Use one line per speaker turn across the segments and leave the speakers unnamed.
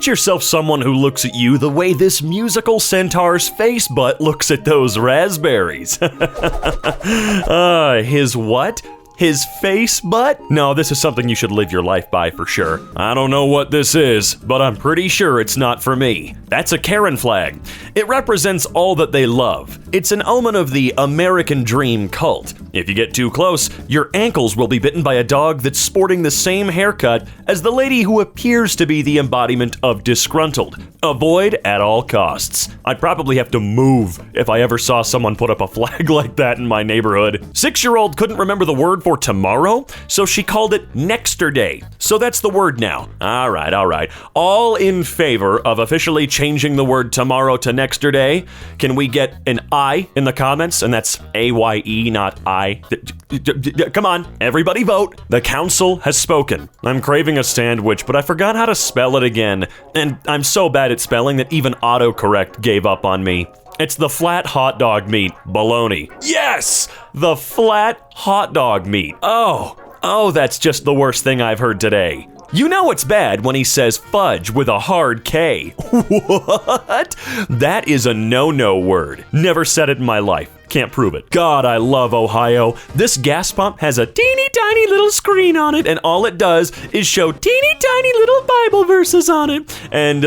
Get yourself someone who looks at you the way this musical centaur's face butt looks at those raspberries. His what? His face butt? No, this is something you should live your life by for sure. I don't know what this is, but I'm pretty sure it's not for me. That's a Karen flag. It represents all that they love. It's an omen of the American dream cult. If you get too close, your ankles will be bitten by a dog that's sporting the same haircut as the lady who appears to be the embodiment of disgruntled. Avoid at all costs. I'd probably have to move if I ever saw someone put up a flag like that in my neighborhood. 6-year-old couldn't remember the word for tomorrow, so she called it nexterday. So that's the word now. All right. All in favor of officially changing the word tomorrow to nexterday? Can we get an I in the comments? And that's A-Y-E, not I. Come on, everybody vote. The council has spoken. I'm craving a sandwich, but I forgot how to spell it again. And I'm so bad at spelling that even autocorrect gave up on me. It's the flat hot dog meat. Baloney. Yes! The flat hot dog meat. Oh, that's just the worst thing I've heard today. You know it's bad when he says fudge with a hard K. What? That is a no-no word. Never said it in my life. Can't prove it. God, I love Ohio. This gas pump has a teeny tiny little screen on it, and all it does is show teeny tiny little Bible verses on it. And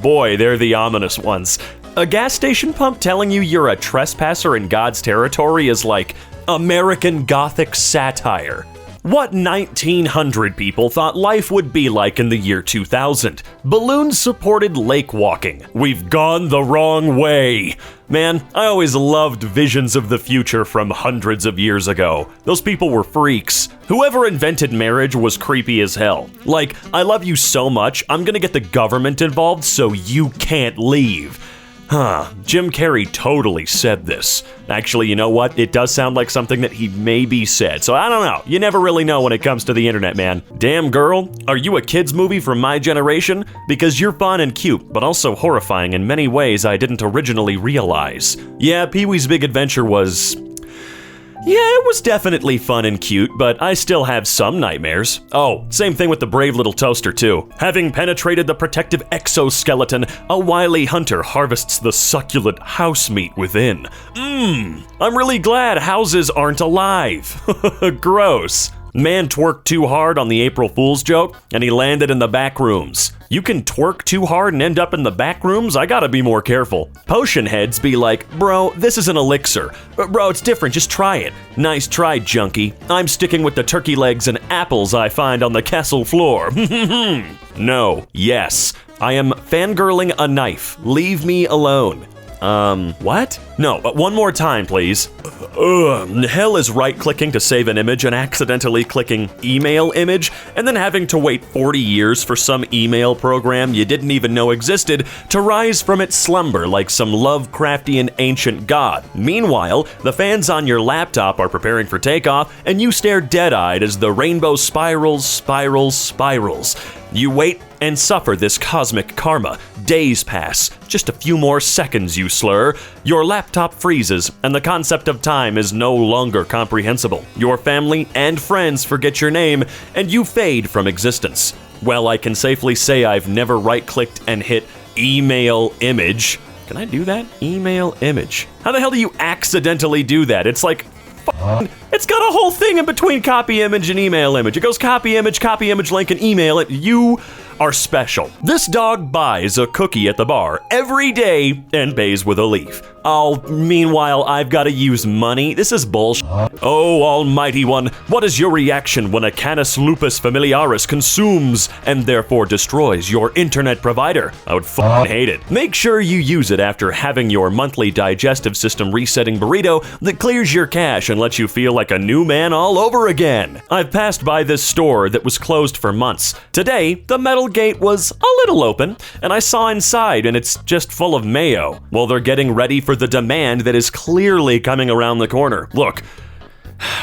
boy, they're the ominous ones. A gas station pump telling you you're a trespasser in God's territory is like American Gothic satire. What 1900 people thought life would be like in the year 2000? Balloon-supported lake walking. We've gone the wrong way. Man, I always loved visions of the future from hundreds of years ago. Those people were freaks. Whoever invented marriage was creepy as hell. Like, I love you so much, I'm gonna get the government involved so you can't leave. Jim Carrey totally said this. Actually, you know what? It does sound like something that he maybe said, so I don't know. You never really know when it comes to the internet, man. Damn girl, are you a kid's movie from my generation? Because you're fun and cute, but also horrifying in many ways I didn't originally realize. Yeah, Pee-wee's Big Adventure was... Yeah, it was definitely fun and cute, but I still have some nightmares. Oh, same thing with the brave little toaster, too. Having penetrated the protective exoskeleton, a wily hunter harvests the succulent house meat within. I'm really glad houses aren't alive. Gross. Man twerked too hard on the April Fool's joke, and he landed in the back rooms. You can twerk too hard and end up in the back rooms? I gotta be more careful. Potion heads be like, bro, this is an elixir. Bro, it's different, just try it. Nice try, junkie. I'm sticking with the turkey legs and apples I find on the castle floor. No, yes. I am fangirling a knife. Leave me alone. What? No, but one more time, please. Hell is right-clicking to save an image and accidentally clicking email image, and then having to wait 40 years for some email program you didn't even know existed to rise from its slumber like some Lovecraftian ancient god. Meanwhile, the fans on your laptop are preparing for takeoff, and you stare dead-eyed as the rainbow spirals. You wait and suffer this cosmic karma. Days pass. Just a few more seconds, you slur. Your laptop freezes, and the concept of time is no longer comprehensible. Your family and friends forget your name, and you fade from existence. Well, I can safely say I've never right-clicked and hit email image. Can I do that? Email image. How the hell do you accidentally do that? It's like... It's got a whole thing in between copy image and email image. It goes copy image, link, and email it. You are special. This dog buys a cookie at the bar every day and pays with a leaf. Oh, meanwhile, I've got to use money. This is bullshit. Oh, almighty one, what is your reaction when a Canis lupus familiaris consumes and therefore destroys your internet provider? I would hate it. Make sure you use it after having your monthly digestive system resetting burrito that clears your cache and lets you feel like a new man all over again. I've passed by this store that was closed for months. Today, the metal gate was a little open, and I saw inside and it's just full of mayo. Well, they're getting ready for the demand that is clearly coming around the corner. Look,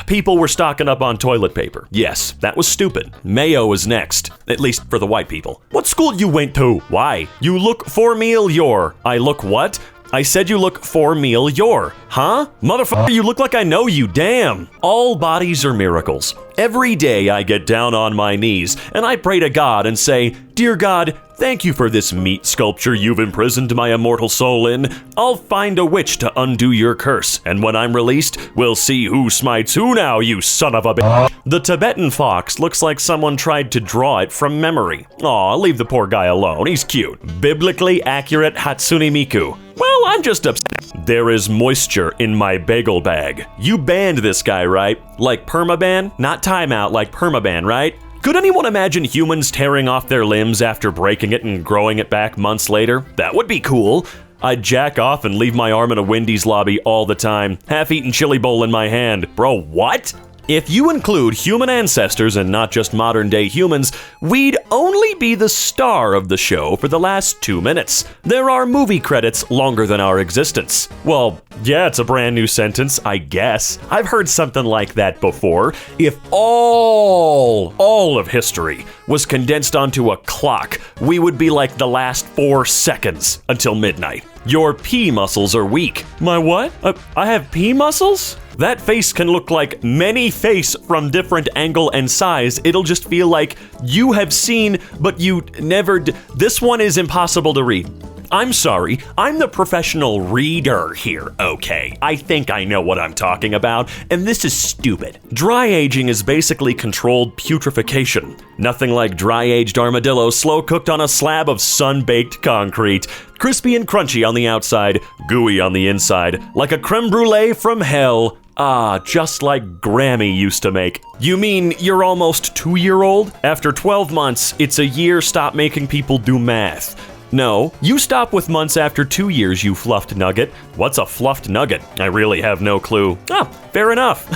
people were stocking up on toilet paper. Yes, that was stupid. Mayo is next, at least for the white people. What school you went to? Why? You look familiar. I look what? I said you look 4 meal your. Huh? Motherfucker, you look like I know you, damn. All bodies are miracles. Every day I get down on my knees and I pray to God and say, "Dear God, thank you for this meat sculpture you've imprisoned my immortal soul in. I'll find a witch to undo your curse, and when I'm released, we'll see who smites who now, you son of a bitch." The Tibetan fox looks like someone tried to draw it from memory. Aw, leave the poor guy alone, he's cute. Biblically accurate Hatsune Miku. Well, I'm just upset. There is moisture in my bagel bag. You banned this guy, right? Like permaban? Not timeout, like permaban, right? Could anyone imagine humans tearing off their limbs after breaking it and growing it back months later? That would be cool. I'd jack off and leave my arm in a Wendy's lobby all the time, half-eaten chili bowl in my hand. Bro, what? If you include human ancestors and not just modern-day humans, we'd only be the star of the show for the last 2 minutes. There are movie credits longer than our existence. Well, yeah, it's a brand new sentence, I guess. I've heard something like that before. If all of history was condensed onto a clock, we would be like the last 4 seconds until midnight. Your pee muscles are weak. My what? I have pee muscles? That face can look like many face from different angle and size. It'll just feel like you have seen, but you never This one is impossible to read. I'm sorry, I'm the professional reader here, okay? I think I know what I'm talking about, and this is stupid. Dry aging is basically controlled putrefaction. Nothing like dry-aged armadillo slow-cooked on a slab of sun-baked concrete. Crispy and crunchy on the outside, gooey on the inside, like a creme brulee from hell. Ah, just like Grammy used to make. You mean you're almost 2-year-old? After 12 months, it's a year stop making people do math. No, you stop with months after 2 years, you fluffed nugget. What's a fluffed nugget? I really have no clue. Ah, fair enough.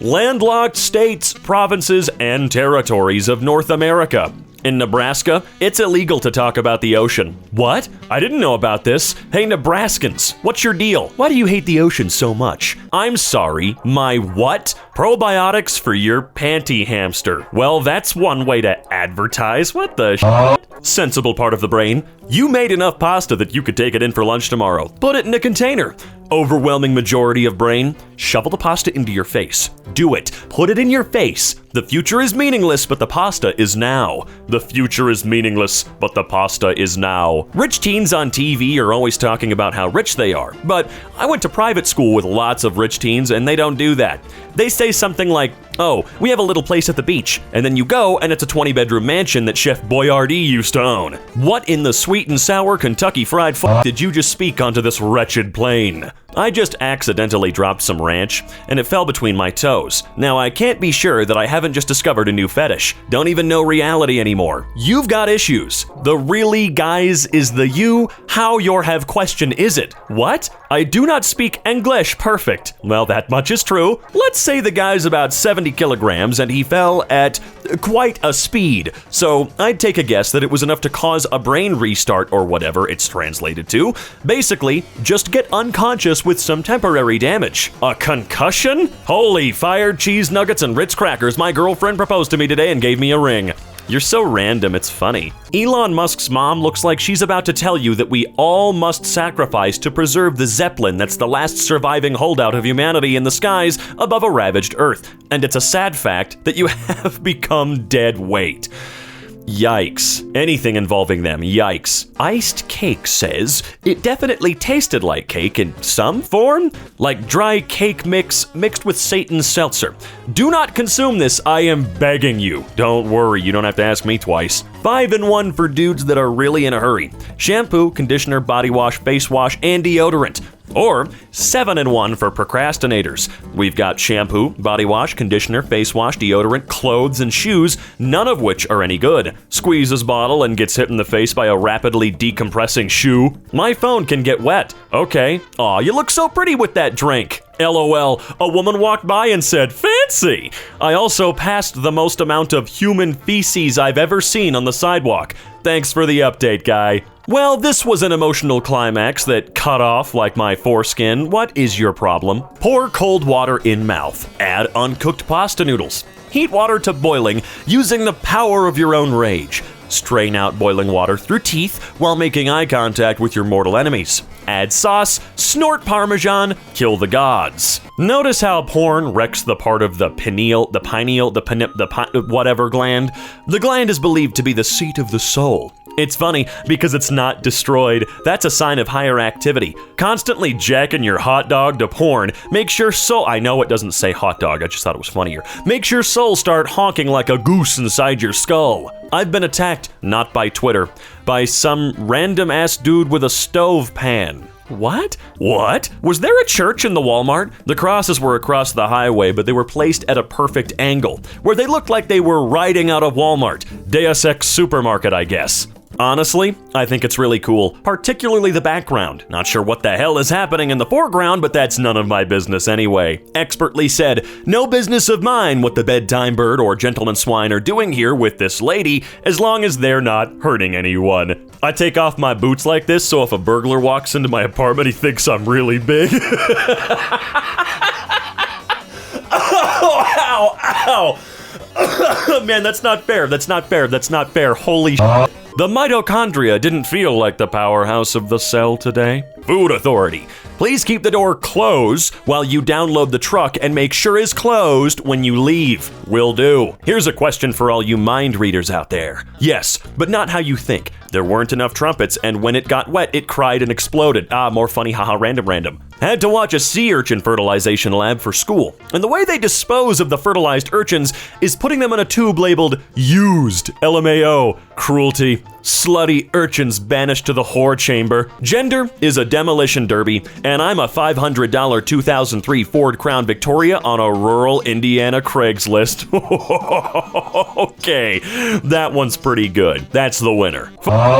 Landlocked states, provinces, and territories of North America. In Nebraska, it's illegal to talk about the ocean. What? I didn't know about this. Hey, Nebraskans, what's your deal? Why do you hate the ocean so much? I'm sorry, my what? Probiotics for your panty hamster. Well, that's one way to advertise. What the shit? Sensible part of the brain. You made enough pasta that you could take it in for lunch tomorrow. Put it in a container. Overwhelming majority of brain, shovel the pasta into your face. Do it. Put it in your face. The future is meaningless, but the pasta is now. The future is meaningless, but the pasta is now. Rich teens on TV are always talking about how rich they are, but I went to private school with lots of rich teens and they don't do that. They say something like, "Oh, we have a little place at the beach," and then you go and it's a 20-bedroom mansion that Chef Boyardee used to own. What in the sweet and sour Kentucky Fried F*** did you just speak onto this wretched plane? I just accidentally dropped some ranch, and it fell between my toes. Now, I can't be sure that I haven't just discovered a new fetish. Don't even know reality anymore. You've got issues. The really, guys, is the you. How your have question is it? What? I do not speak English perfect. Well, that much is true. Let's say the guy's about 70 kilograms, and he fell at quite a speed. So, I'd take a guess that it was enough to cause a brain restart or whatever it's translated to. Basically, just get unconscious with some temporary damage. A concussion? Holy fired cheese nuggets and Ritz crackers, my girlfriend proposed to me today and gave me a ring. You're so random, it's funny. Elon Musk's mom looks like she's about to tell you that we all must sacrifice to preserve the Zeppelin that's the last surviving holdout of humanity in the skies above a ravaged Earth. And it's a sad fact that you have become dead weight. Yikes. Anything involving them, yikes. Iced Cake says, it definitely tasted like cake in some form, like dry cake mix mixed with Satan's seltzer. Do not consume this, I am begging you. Don't worry, you don't have to ask me twice. 5-in-1 for dudes that are really in a hurry. Shampoo, conditioner, body wash, face wash, and deodorant. Or 7-in-1 for procrastinators. We've got shampoo, body wash, conditioner, face wash, deodorant, clothes, and shoes, none of which are any good. Squeezes bottle and gets hit in the face by a rapidly decompressing shoe. My phone can get wet. Okay. Aw, you look so pretty with that drink. LOL, a woman walked by and said, "Fancy!" I also passed the most amount of human feces I've ever seen on the sidewalk. Thanks for the update, guy. Well, this was an emotional climax that cut off like my foreskin. What is your problem? Pour cold water in mouth. Add uncooked pasta noodles. Heat water to boiling using the power of your own rage. Strain out boiling water through teeth while making eye contact with your mortal enemies. Add sauce, snort Parmesan, kill the gods. Notice how porn wrecks the part of the pineal, whatever gland. The gland is believed to be the seat of the soul. It's funny because it's not destroyed. That's a sign of higher activity. Constantly jacking your hot dog to porn makes your soul— I know it doesn't say hot dog, I just thought it was funnier— makes your soul start honking like a goose inside your skull. I've been attacked, not by Twitter, by some random ass dude with a stove pan. What? Was there a church in the Walmart? The crosses were across the highway, but they were placed at a perfect angle, where they looked like they were riding out of Walmart. Deus Ex Supermarket, I guess. Honestly, I think it's really cool, particularly the background. Not sure what the hell is happening in the foreground, but that's none of my business anyway. Expertly said, no business of mine what the bedtime bird or gentleman swine are doing here with this lady, as long as they're not hurting anyone. I take off my boots like this, so if a burglar walks into my apartment, he thinks I'm really big. Ow! Man, that's not fair. Holy shit. The mitochondria didn't feel like the powerhouse of the cell today. Food Authority. Please keep the door closed while you download the truck and make sure it's closed when you leave. Will do. Here's a question for all you mind readers out there. Yes, but not how you think. There weren't enough trumpets, and when it got wet, it cried and exploded. More funny, haha, random. Had to watch a sea urchin fertilization lab for school. And the way they dispose of the fertilized urchins is putting them in a tube labeled used, LMAO, cruelty. Slutty urchins banished to the whore chamber. Gender is a demolition derby, and I'm a $500 2003 Ford Crown Victoria on a rural Indiana Craigslist. Okay, that one's pretty good. That's the winner.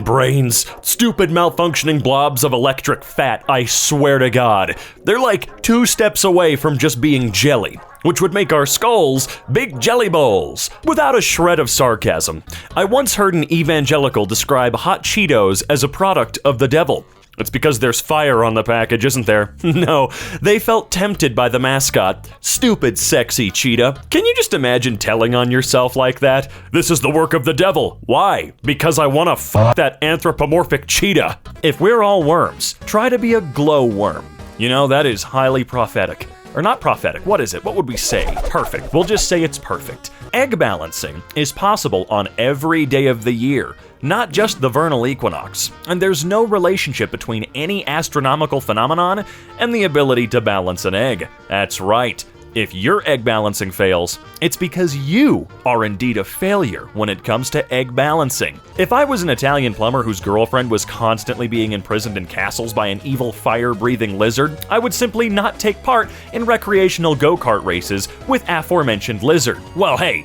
Brains, stupid malfunctioning blobs of electric fat, I swear to God. They're like 2 steps away from just being jelly, which would make our skulls big jelly bowls. Without a shred of sarcasm, I once heard an evangelical describe hot Cheetos as a product of the devil. It's because there's fire on the package, isn't there? No, they felt tempted by the mascot. Stupid, sexy cheetah. Can you just imagine telling on yourself like that? This is the work of the devil. Why? Because I want to fuck that anthropomorphic cheetah. If we're all worms, try to be a glow worm. You know, that is highly prophetic. Or not prophetic, what is it? What would we say? Perfect. We'll just say it's perfect. Egg balancing is possible on every day of the year, not just the vernal equinox. And there's no relationship between any astronomical phenomenon and the ability to balance an egg. That's right. If your egg balancing fails, it's because you are indeed a failure when it comes to egg balancing. If I was an Italian plumber whose girlfriend was constantly being imprisoned in castles by an evil fire-breathing lizard, I would simply not take part in recreational go-kart races with aforementioned lizard. Well, hey,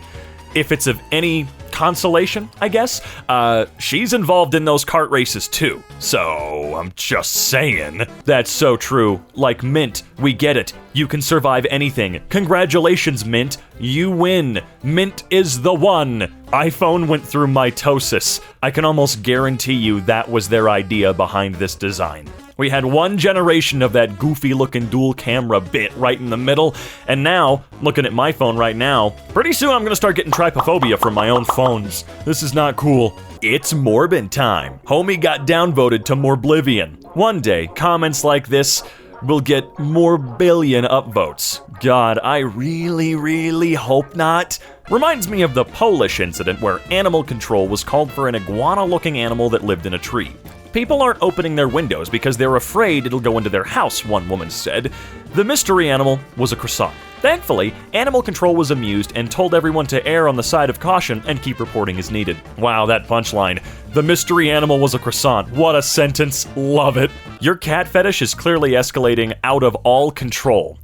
if it's of any consolation, I guess, she's involved in those kart races too. So, I'm just saying. That's so true. Like Mint, we get it. You can survive anything. Congratulations, Mint. You win. Mint is the one. iPhone went through mitosis. I can almost guarantee you that was their idea behind this design. We had one generation of that goofy-looking dual camera bit right in the middle, and now, looking at my phone right now, pretty soon I'm gonna start getting trypophobia from my own phones. This is not cool. It's Morbin time. Homie got downvoted to Morblivion. One day, comments like this will get more billion upvotes. God, I really hope not. Reminds me of the Polish incident where animal control was called for an iguana-looking animal that lived in a tree. People aren't opening their windows because they're afraid it'll go into their house, one woman said. The mystery animal was a croissant. Thankfully, animal control was amused and told everyone to err on the side of caution and keep reporting as needed. Wow, that punchline. The mystery animal was a croissant. What a sentence. Love it. Your cat fetish is clearly escalating out of all control.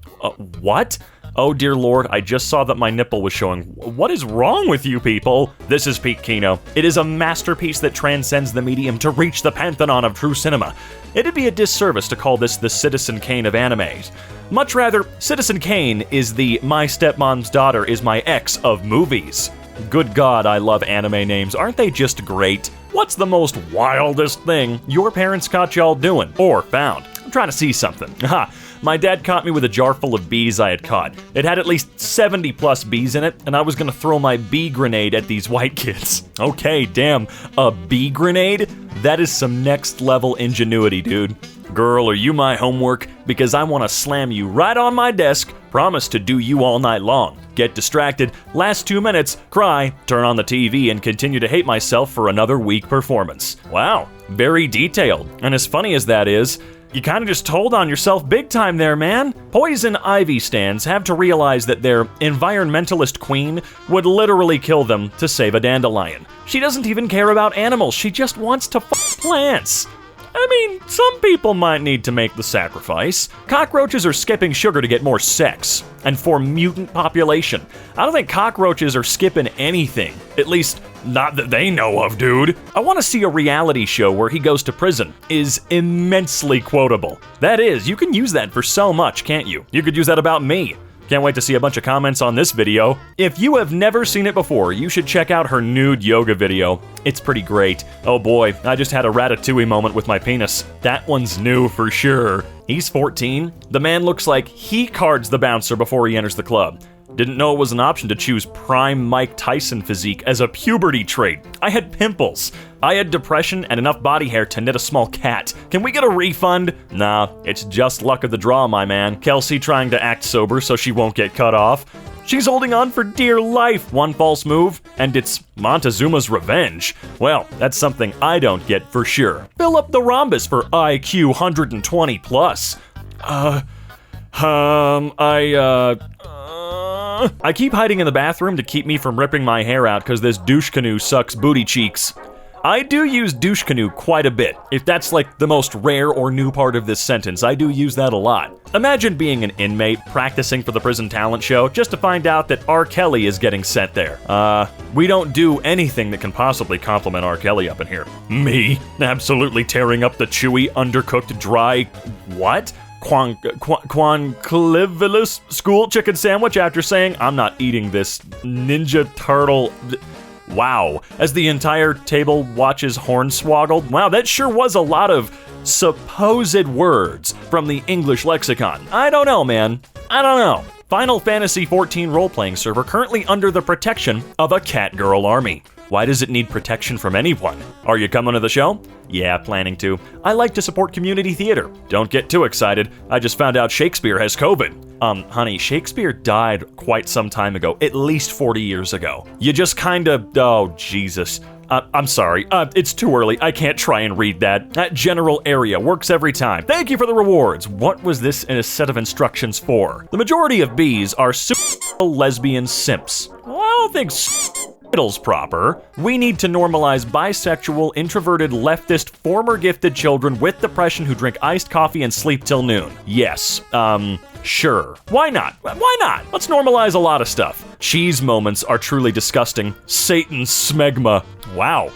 What? Oh dear Lord, I just saw that my nipple was showing. What is wrong with you people? This is Pete Kino. It is a masterpiece that transcends the medium to reach the pantheon of true cinema. It'd be a disservice to call this the Citizen Kane of animes. Much rather, Citizen Kane is the My Stepmom's Daughter is My Ex of movies. Good God, I love anime names. Aren't they just great? What's the most wildest thing your parents caught y'all doing or found? I'm trying to see something. Aha. My dad caught me with a jar full of bees I had caught. It had at least 70 plus bees in it, and I was gonna throw my bee grenade at these white kids. Okay, damn, a bee grenade? That is some next level ingenuity, dude. Girl, are you my homework? Because I want to slam you right on my desk, promise to do you all night long. Get distracted, last 2 minutes, cry, turn on the TV, and continue to hate myself for another weak performance. Wow, very detailed. And as funny as that is, you kind of just told on yourself big time there, man. Poison ivy stands have to realize that their environmentalist queen would literally kill them to save a dandelion. She doesn't even care about animals, she just wants to f plants. I mean, some people might need to make the sacrifice. Cockroaches are skipping sugar to get more sex and for mutant population. I don't think cockroaches are skipping anything. At least, not that they know of, dude. I want to see a reality show where he goes to prison. Is immensely quotable. That is, you can use that for so much, can't you? You could use that about me. Can't wait to see a bunch of comments on this video. If you have never seen it before, you should check out her nude yoga video. It's pretty great. Oh boy, I just had a ratatouille moment with my penis. That one's new for sure. He's 14. The man looks like he cards the bouncer before he enters the club. Didn't know it was an option to choose prime Mike Tyson physique as a puberty trait. I had pimples. I had depression and enough body hair to knit a small cat. Can we get a refund? Nah, it's just luck of the draw, my man. Kelsey trying to act sober so she won't get cut off. She's holding on for dear life. One false move, and it's Montezuma's revenge. Well, that's something I don't get for sure. Fill up the rhombus for IQ 120 plus. I keep hiding in the bathroom to keep me from ripping my hair out because this douche canoe sucks booty cheeks. I do use douche canoe quite a bit. If that's like the most rare or new part of this sentence, I do use that a lot. Imagine being an inmate practicing for the prison talent show just to find out that R. Kelly is getting sent there. We don't do anything that can possibly compliment R. Kelly up in here. Me? Absolutely tearing up the chewy, undercooked, dry... what? Quanclivilous school chicken sandwich after saying, I'm not eating this Ninja Turtle... Wow. As the entire table watches Hornswoggled. Wow, that sure was a lot of supposed words from the English lexicon. I don't know, man. I don't know. Final Fantasy XIV role-playing server currently under the protection of a Catgirl army. Why does it need protection from anyone? Are you coming to the show? Yeah, planning to. I like to support community theater. Don't get too excited. I just found out Shakespeare has COVID. Honey, Shakespeare died quite some time ago, at least 40 years ago. You just kinda, oh, Jesus. I'm sorry, it's too early. I can't try and read that. That general area works every time. Thank you for the rewards. What was this in a set of instructions for? The majority of bees are super lesbian simps. Well, I don't think titles proper. We need to normalize bisexual, introverted, leftist, former gifted children with depression who drink iced coffee and sleep till noon. Yes, sure. Why not? Why not? Let's normalize a lot of stuff. Cheese moments are truly disgusting. Satan's smegma. Wow.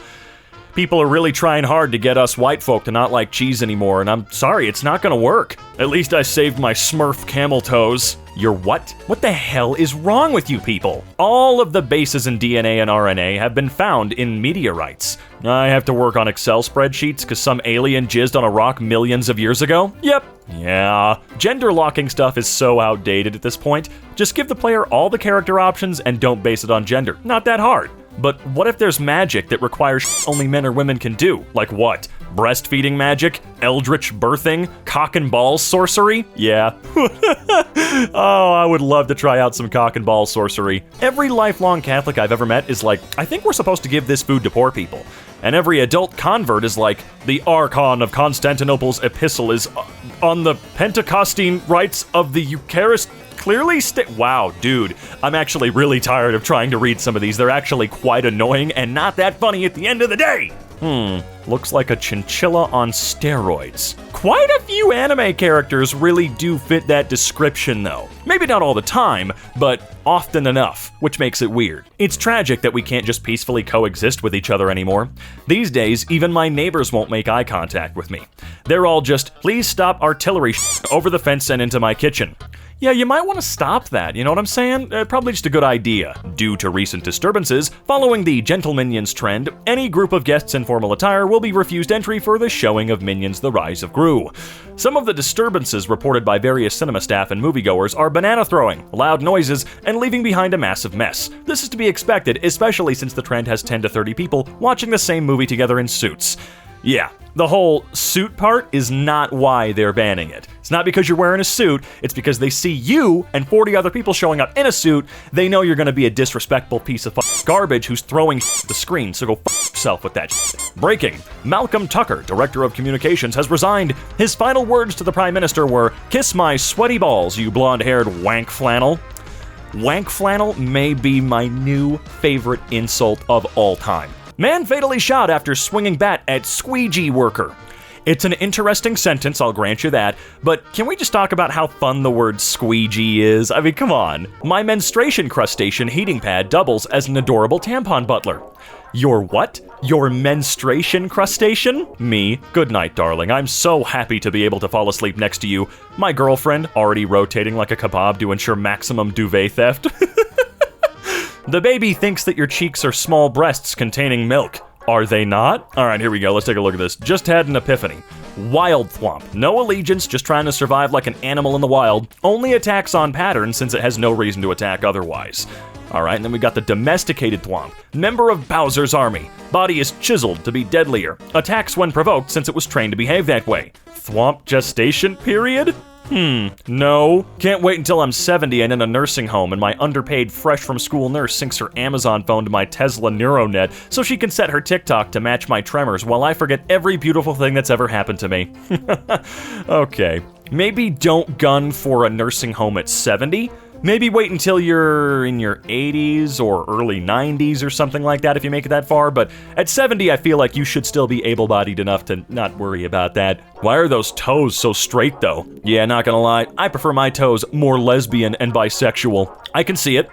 People are really trying hard to get us white folk to not like cheese anymore, and I'm sorry, it's not gonna work. At least I saved my Smurf camel toes. Your what? What the hell is wrong with you people? All of the bases in DNA and RNA have been found in meteorites. I have to work on Excel spreadsheets because some alien jizzed on a rock millions of years ago? Yep. Yeah. Gender locking stuff is so outdated at this point. Just give the player all the character options and don't base it on gender. Not that hard. But what if there's magic that requires only men or women can do? Like what? Breastfeeding magic? Eldritch birthing? Cock and ball sorcery? Yeah. Oh, I would love to try out some cock and ball sorcery. Every lifelong Catholic I've ever met is like, I think we're supposed to give this food to poor people. And every adult convert is like, the Archon of Constantinople's epistle is on the Pentecostine rites of the Eucharist. Clearly wow, dude, I'm actually really tired of trying to read some of these. They're actually quite annoying and not that funny at the end of the day. Looks like a chinchilla on steroids. Quite a few anime characters really do fit that description though. Maybe not all the time, but often enough, which makes it weird. It's tragic that we can't just peacefully coexist with each other anymore. These days, even my neighbors won't make eye contact with me. They're all just, please stop artillery over the fence and into my kitchen. Yeah, you might want to stop that, you know what I'm saying? Probably just a good idea. Due to recent disturbances, following the Gentle Minions trend, any group of guests in formal attire will be refused entry for the showing of Minions: The Rise of Gru. Some of the disturbances reported by various cinema staff and moviegoers are banana throwing, loud noises, and leaving behind a massive mess. This is to be expected, especially since the trend has 10 to 30 people watching the same movie together in suits. Yeah, the whole suit part is not why they're banning it. It's not because you're wearing a suit, it's because they see you and 40 other people showing up in a suit. They know you're gonna be a disrespectful piece of garbage who's throwing at the screen, so go yourself with that shit. Breaking. Malcolm Tucker, Director of Communications, has resigned. His final words to the Prime Minister were, "Kiss my sweaty balls, you blonde-haired wank flannel." Wank flannel may be my new favorite insult of all time. Man fatally shot after swinging bat at squeegee worker. It's an interesting sentence, I'll grant you that, but can we just talk about how fun the word squeegee is? I mean, come on. My menstruation crustacean heating pad doubles as an adorable tampon butler. Your what? Your menstruation crustacean? Me. Good night, darling. I'm so happy to be able to fall asleep next to you. My girlfriend, already rotating like a kebab to ensure maximum duvet theft. The baby thinks that your cheeks are small breasts containing milk. Are they not? All right, here we go. Let's take a look at this. Just had an epiphany. Wild thwomp. No allegiance, just trying to survive like an animal in the wild. Only attacks on pattern since it has no reason to attack otherwise. All right, and then we got the domesticated thwomp. Member of Bowser's army. Body is chiseled to be deadlier. Attacks when provoked since it was trained to behave that way. Thwomp gestation period? No. Can't wait until I'm 70 and in a nursing home and my underpaid fresh from school nurse syncs her Amazon phone to my Tesla NeuroNet so she can set her TikTok to match my tremors while I forget every beautiful thing that's ever happened to me. Okay. Maybe don't gun for a nursing home at 70. Maybe wait until you're in your 80s or early 90s or something like that if you make it that far, but at 70 I feel like you should still be able-bodied enough to not worry about that. Why are those toes so straight though? Yeah, not gonna lie, I prefer my toes more lesbian and bisexual. I can see it.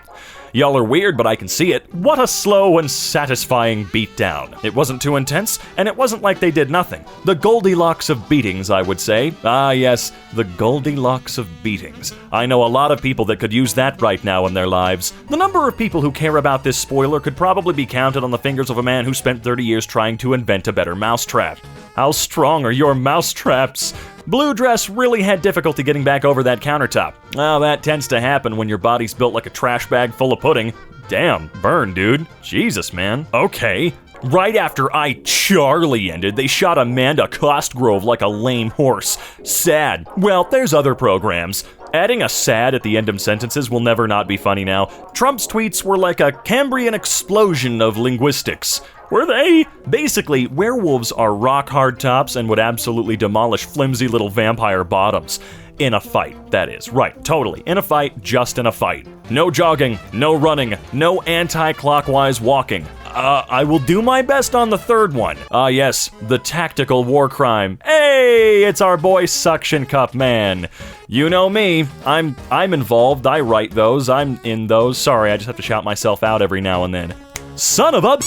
Y'all are weird, but I can see it. What a slow and satisfying beatdown. It wasn't too intense, and it wasn't like they did nothing. The Goldilocks of beatings, I would say. Ah, yes, the Goldilocks of beatings. I know a lot of people that could use that right now in their lives. The number of people who care about this spoiler could probably be counted on the fingers of a man who spent 30 years trying to invent a better mousetrap. How strong are your mousetraps? Blue Dress really had difficulty getting back over that countertop. Well, that tends to happen when your body's built like a trash bag full of pudding. Damn, burn, dude. Jesus, man. Okay. Right after I Charlie ended, they shot Amanda Costgrove like a lame horse. Sad. Well, there's other programs. Adding a sad at the end of sentences will never not be funny now. Trump's tweets were like a Cambrian explosion of linguistics. Were they? Basically, werewolves are rock-hard tops and would absolutely demolish flimsy little vampire bottoms. In a fight, that is. Right, totally. In a fight, just in a fight. No jogging, no running, no anti-clockwise walking. I will do my best on the third one. Yes, the tactical war crime. Hey, it's our boy Suction Cup Man. You know me. I'm involved. I write those. I'm in those. Sorry, I just have to shout myself out every now and then. Son of a...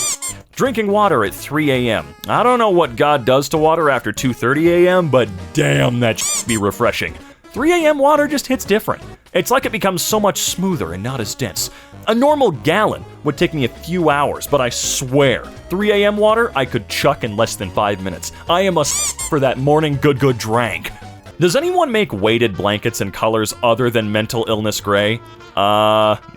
Drinking water at 3 a.m. I don't know what God does to water after 2:30 a.m., but damn, that should be refreshing. 3 a.m. water just hits different. It's like it becomes so much smoother and not as dense. A normal gallon would take me a few hours, but I swear, 3 a.m. water I could chuck in less than 5 minutes. I am a for that morning good drank. Does anyone make weighted blankets in colors other than mental illness gray?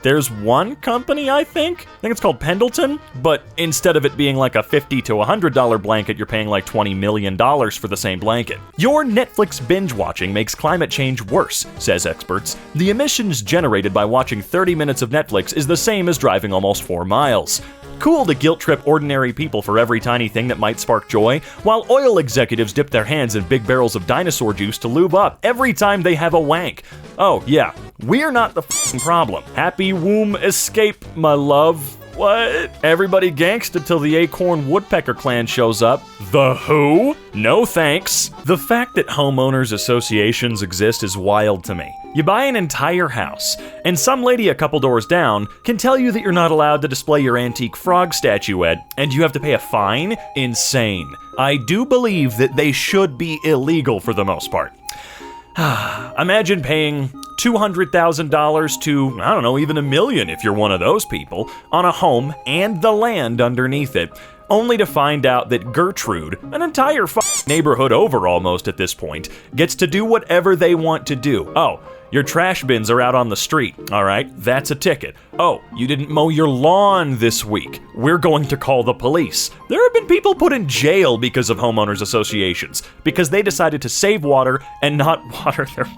There's one company, I think it's called Pendleton, but instead of it being like a $50 to $100 blanket, you're paying like $20 million for the same blanket. Your Netflix binge watching makes climate change worse, says experts. The emissions generated by watching 30 minutes of Netflix is the same as driving almost 4 miles. Cool to guilt trip ordinary people for every tiny thing that might spark joy, while oil executives dip their hands in big barrels of dinosaur juice to lube up every time they have a wank. Oh yeah, we're not the f***ing problem. Happy womb escape, my love. What? Everybody gangsta till the Acorn Woodpecker Clan shows up. The who? No thanks. The fact that homeowners associations exist is wild to me. You buy an entire house, and some lady a couple doors down can tell you that you're not allowed to display your antique frog statuette, and you have to pay a fine? Insane. I do believe that they should be illegal for the most part. Imagine paying $200,000 to, I don't know, even $1 million if you're one of those people, on a home and the land underneath it, only to find out that Gertrude, an entire neighborhood over almost at this point, gets to do whatever they want to do. Oh, your trash bins are out on the street. All right, that's a ticket. Oh, you didn't mow your lawn this week. We're going to call the police. There have been people put in jail because of homeowners associations, because they decided to save water and not water their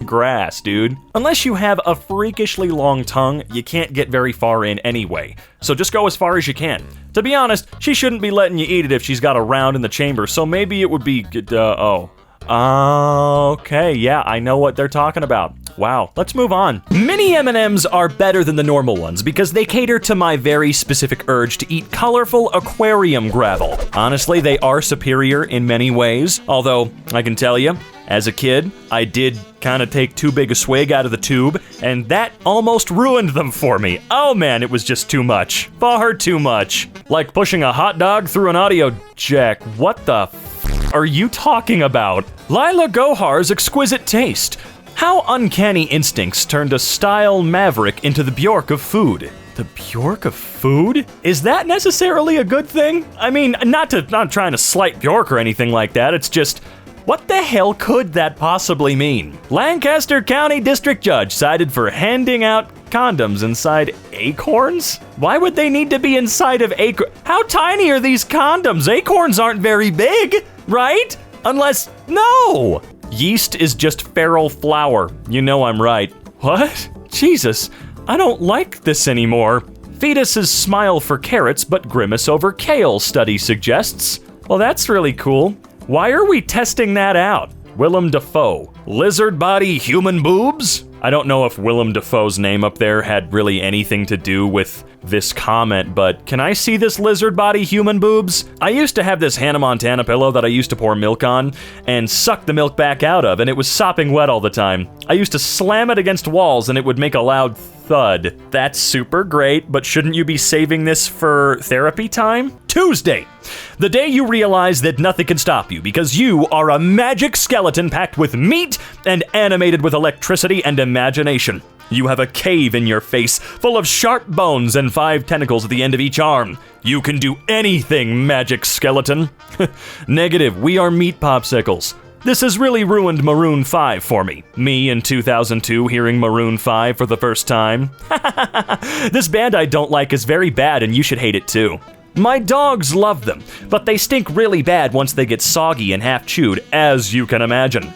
grass, dude. Unless you have a freakishly long tongue, you can't get very far in anyway. So just go as far as you can. To be honest, she shouldn't be letting you eat it if she's got a round in the chamber, so maybe it would be okay, yeah, I know what they're talking about. Wow, let's move on. Mini M&Ms are better than the normal ones because they cater to my very specific urge to eat colorful aquarium gravel. Honestly, they are superior in many ways, although I can tell you, as a kid, I did kind of take too big a swig out of the tube, and that almost ruined them for me. Oh man, it was just too much. Far too much. Like pushing a hot dog through an audio jack. What the are you talking about? Lila Gohar's exquisite taste. How uncanny instincts turned a style maverick into the Bjork of food. The Bjork of food? Is that necessarily a good thing? I mean, not trying to slight Bjork or anything like that, it's just, what the hell could that possibly mean? Lancaster County District Judge cited for handing out condoms inside acorns? Why would they need to be inside of acorns? How tiny are these condoms? Acorns aren't very big, right? Unless, no! Yeast is just feral flour. You know I'm right. What? Jesus, I don't like this anymore. Fetuses smile for carrots but grimace over kale, study suggests. Well, that's really cool. Why are we testing that out? Willem Dafoe. Lizard body, human boobs? I don't know if Willem Dafoe's name up there had really anything to do with this comment, but can I see this lizard body, human boobs? I used to have this Hannah Montana pillow that I used to pour milk on and suck the milk back out of, and it was sopping wet all the time. I used to slam it against walls and it would make a loud thud. That's super great, but shouldn't you be saving this for therapy time? Tuesday, the day you realize that nothing can stop you because you are a magic skeleton packed with meat and animated with electricity and imagination. You have a cave in your face full of sharp bones and 5 tentacles at the end of each arm. You can do anything, magic skeleton. Negative, we are meat popsicles. This has really ruined Maroon 5 for me. Me in 2002 hearing Maroon 5 for the first time. This band I don't like is very bad and you should hate it too. My dogs love them, but they stink really bad once they get soggy and half chewed, as you can imagine.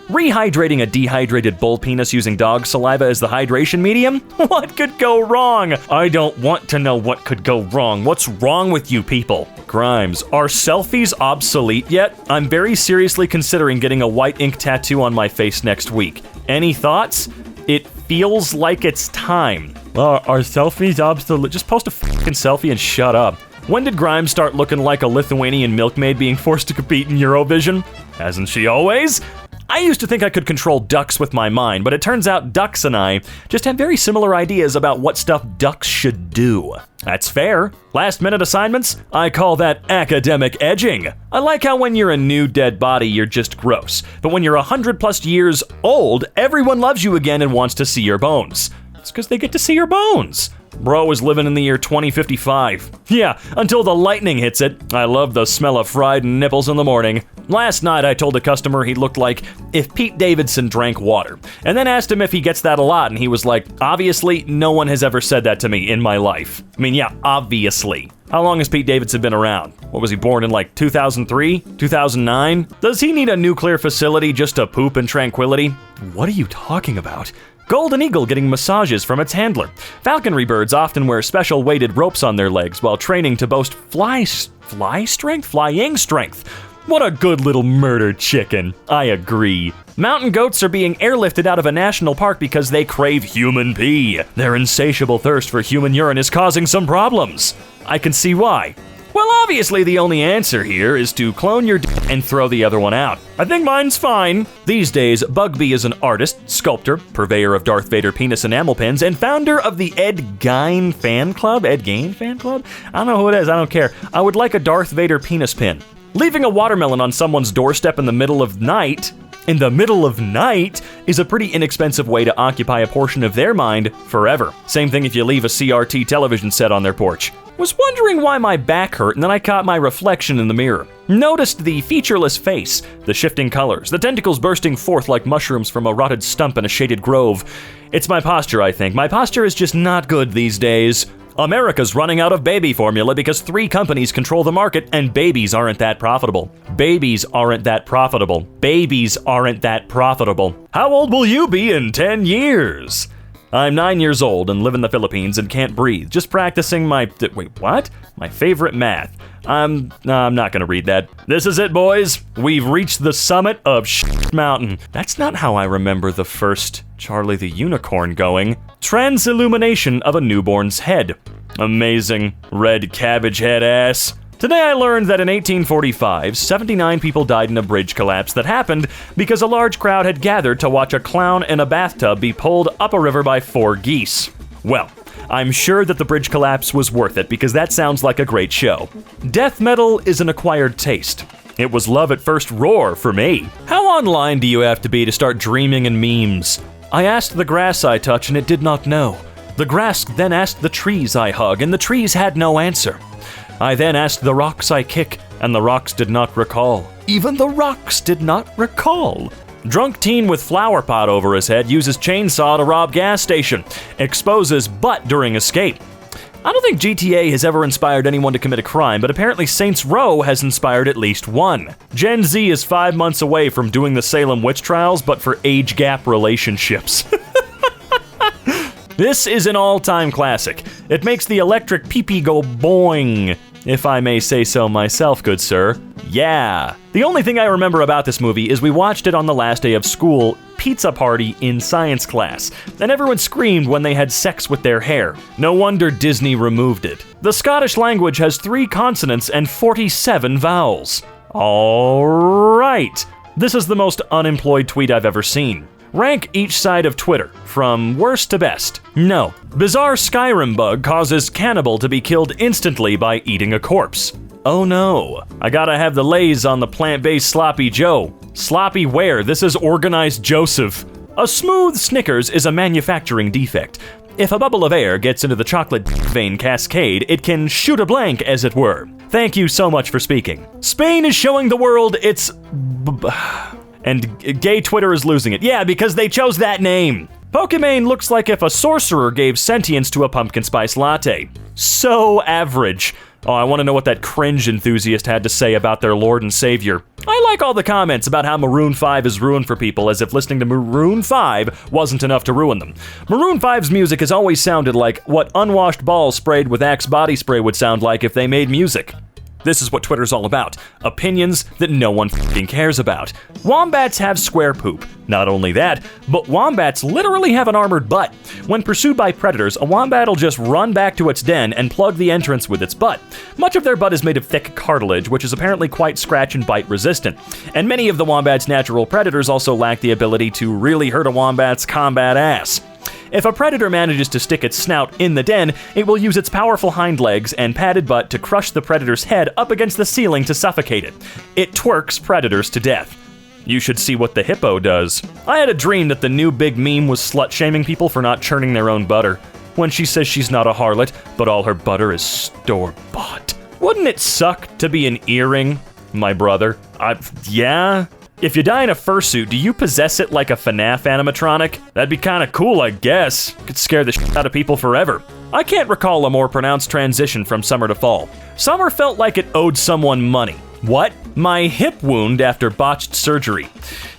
Rehydrating a dehydrated bull penis using dog saliva as the hydration medium? What could go wrong? I don't want to know what could go wrong. What's wrong with you people? Grimes, are selfies obsolete yet? I'm very seriously considering getting a white ink tattoo on my face next week. Any thoughts? It feels like it's time. Are selfies obsolete? Just post a fucking selfie and shut up. When did Grimes start looking like a Lithuanian milkmaid being forced to compete in Eurovision? Hasn't she always? I used to think I could control ducks with my mind, but it turns out ducks and I just have very similar ideas about what stuff ducks should do. That's fair. Last minute assignments? I call that academic edging. I like how when you're a new dead body, you're just gross. But when you're 100+ years old, everyone loves you again and wants to see your bones. It's because they get to see your bones. Bro is living in the year 2055. Yeah, until the lightning hits it. I love the smell of fried nipples in the morning. Last night I told a customer he looked like if Pete Davidson drank water, and then asked him if he gets that a lot, and he was like, obviously, no one has ever said that to me in my life. I mean, yeah, obviously. How long has Pete Davidson been around? What was he born in, like 2003? 2009? Does he need a nuclear facility just to poop in tranquility? What are you talking about? Golden eagle getting massages from its handler. Falconry birds often wear special weighted ropes on their legs while training to boast flying strength. What a good little murder chicken. I agree. Mountain goats are being airlifted out of a national park because they crave human pee. Their insatiable thirst for human urine is causing some problems. I can see why. Well, obviously the only answer here is to clone your dick and throw the other one out. I think mine's fine. These days, Bugbee is an artist, sculptor, purveyor of Darth Vader penis enamel pins, and founder of the Ed Gein fan club? Ed Gein fan club? I don't know who it is, I don't care. I would like a Darth Vader penis pin. Leaving a watermelon on someone's doorstep in the middle of night in the middle of night is a pretty inexpensive way to occupy a portion of their mind forever. Same thing if you leave a CRT television set on their porch. Was wondering why my back hurt, and then I caught my reflection in the mirror. Noticed the featureless face, the shifting colors, the tentacles bursting forth like mushrooms from a rotted stump in a shaded grove. It's my posture, I think. My posture is just not good these days. America's running out of baby formula because 3 companies control the market, and babies aren't that profitable. Babies aren't that profitable. Babies aren't that profitable. How old will you be in 10 years? I'm 9 years old and live in the Philippines and can't breathe. Just practicing my... Wait, what? My favorite math. I'm not gonna read that. This is it, boys. We've reached the summit of Mountain. That's not how I remember the first Charlie the Unicorn going. Transillumination of a newborn's head. Amazing. Red cabbage head ass. Today I learned that in 1845, 79 people died in a bridge collapse that happened because a large crowd had gathered to watch a clown in a bathtub be pulled up a river by 4 geese. Well, I'm sure that the bridge collapse was worth it because that sounds like a great show. Death metal is an acquired taste. It was love at first roar for me. How online do you have to be to start dreaming in memes? I asked the grass I touch and it did not know. The grass then asked the trees I hug and the trees had no answer. I then asked the rocks I kick, and the rocks did not recall. Even the rocks did not recall. Drunk teen with flower pot over his head uses chainsaw to rob gas station. Exposes butt during escape. I don't think GTA has ever inspired anyone to commit a crime, but apparently Saints Row has inspired at least one. Gen Z is 5 months away from doing the Salem witch trials, but for age gap relationships. This is an all-time classic. It makes the electric pee-pee go boing, if I may say so myself, good sir. Yeah. The only thing I remember about this movie is we watched it on the last day of school, pizza party in science class, and everyone screamed when they had sex with their hair. No wonder Disney removed it. The Scottish language has 3 consonants and 47 vowels. All right. This is the most unemployed tweet I've ever seen. Rank each side of Twitter, from worst to best. No. Bizarre Skyrim bug causes cannibal to be killed instantly by eating a corpse. Oh no. I gotta have the lays on the plant-based Sloppy Joe. Sloppy where? This is Organized Joseph. A smooth Snickers is a manufacturing defect. If a bubble of air gets into the chocolate vein cascade, it can shoot a blank, as it were. Thank you so much for speaking. Spain is showing the world its... And gay Twitter is losing it. Yeah, because they chose that name. Pokimane looks like if a sorcerer gave sentience to a pumpkin spice latte. So average. Oh, I want to know what that cringe enthusiast had to say about their Lord and Savior. I like all the comments about how Maroon 5 is ruined for people, as if listening to Maroon 5 wasn't enough to ruin them. Maroon 5's music has always sounded like what unwashed balls sprayed with Axe body spray would sound like if they made music. This is what Twitter's all about. Opinions that no one f***ing cares about. Wombats have square poop. Not only that, but wombats literally have an armored butt. When pursued by predators, a wombat will just run back to its den and plug the entrance with its butt. Much of their butt is made of thick cartilage, which is apparently quite scratch and bite resistant. And many of the wombat's natural predators also lack the ability to really hurt a wombat's combat ass. If a predator manages to stick its snout in the den, it will use its powerful hind legs and padded butt to crush the predator's head up against the ceiling to suffocate it. It twerks predators to death. You should see what the hippo does. I had a dream that the new big meme was slut-shaming people for not churning their own butter. When she says she's not a harlot, but all her butter is store-bought. Wouldn't it suck to be an earring, my brother? Yeah? If you die in a fursuit, do you possess it like a FNAF animatronic? That'd be kinda cool, I guess. Could scare the shit out of people forever. I can't recall a more pronounced transition from summer to fall. Summer felt like it owed someone money. What? My hip wound after botched surgery.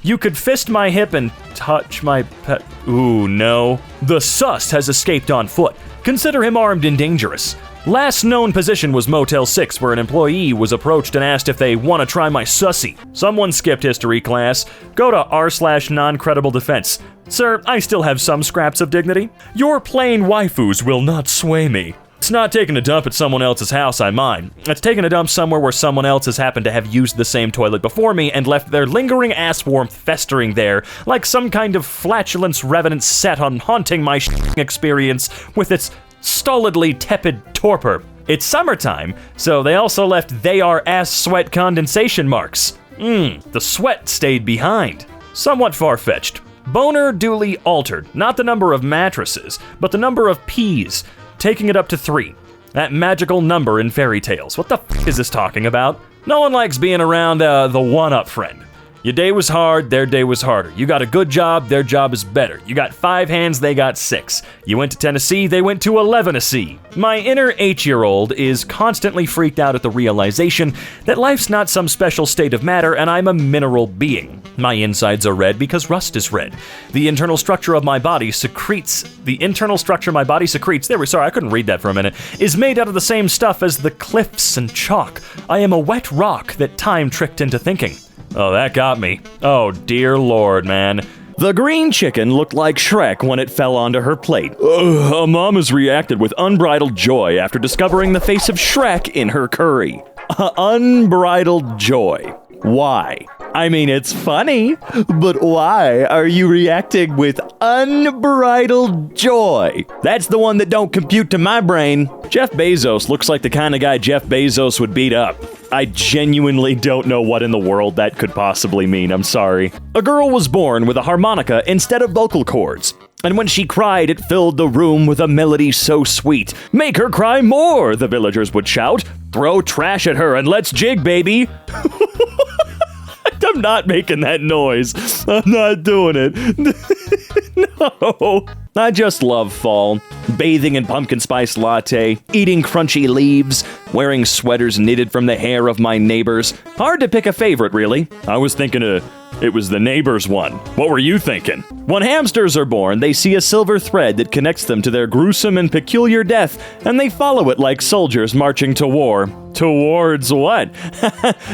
You could fist my hip and touch my pet. Ooh, no. The sus has escaped on foot. Consider him armed and dangerous. Last known position was Motel 6, where an employee was approached and asked if they want to try my sussy. Someone skipped history class. Go to r/non-credible defense. Sir, I still have some scraps of dignity. Your plain waifus will not sway me. It's not taking a dump at someone else's house I mind. It's taking a dump somewhere where someone else has happened to have used the same toilet before me and left their lingering ass warmth festering there, like some kind of flatulence revenant set on haunting my experience with its stolidly tepid torpor. It's summertime, so they also left they are ass sweat condensation marks. The sweat stayed behind. Somewhat far-fetched. Boner duly altered, not the number of mattresses, but the number of peas, taking it up to 3. That magical number in fairy tales. What the f*** is this talking about? No one likes being around the one-up friend. Your day was hard, their day was harder. You got a good job, their job is better. You got 5 hands, they got 6. You went to Tennessee, they went to 11 C. My inner 8-year-old is constantly freaked out at the realization that life's not some special state of matter and I'm a mineral being. My insides are red because rust is red. The internal structure of my body secretes, sorry, I couldn't read that for a minute, is made out of the same stuff as the cliffs and chalk. I am a wet rock that time tricked into thinking. Oh, that got me. Oh, dear Lord, man. The green chicken looked like Shrek when it fell onto her plate. A mom has reacted with unbridled joy after discovering the face of Shrek in her curry. Unbridled joy. Why? I mean, it's funny, but why are you reacting with unbridled joy? That's the one that don't compute to my brain. Jeff Bezos looks like the kind of guy Jeff Bezos would beat up. I genuinely don't know what in the world that could possibly mean, I'm sorry. A girl was born with a harmonica instead of vocal cords. And when she cried, it filled the room with a melody so sweet. Make her cry more, the villagers would shout. Throw trash at her and let's jig, baby. I'm not making that noise. I'm not doing it. No. I just love fall. Bathing in pumpkin spice latte, eating crunchy leaves, wearing sweaters knitted from the hair of my neighbors. Hard to pick a favorite, really. I was thinking it was the neighbor's one. What were you thinking? When hamsters are born, they see a silver thread that connects them to their gruesome and peculiar death, and they follow it like soldiers marching to war. Towards what?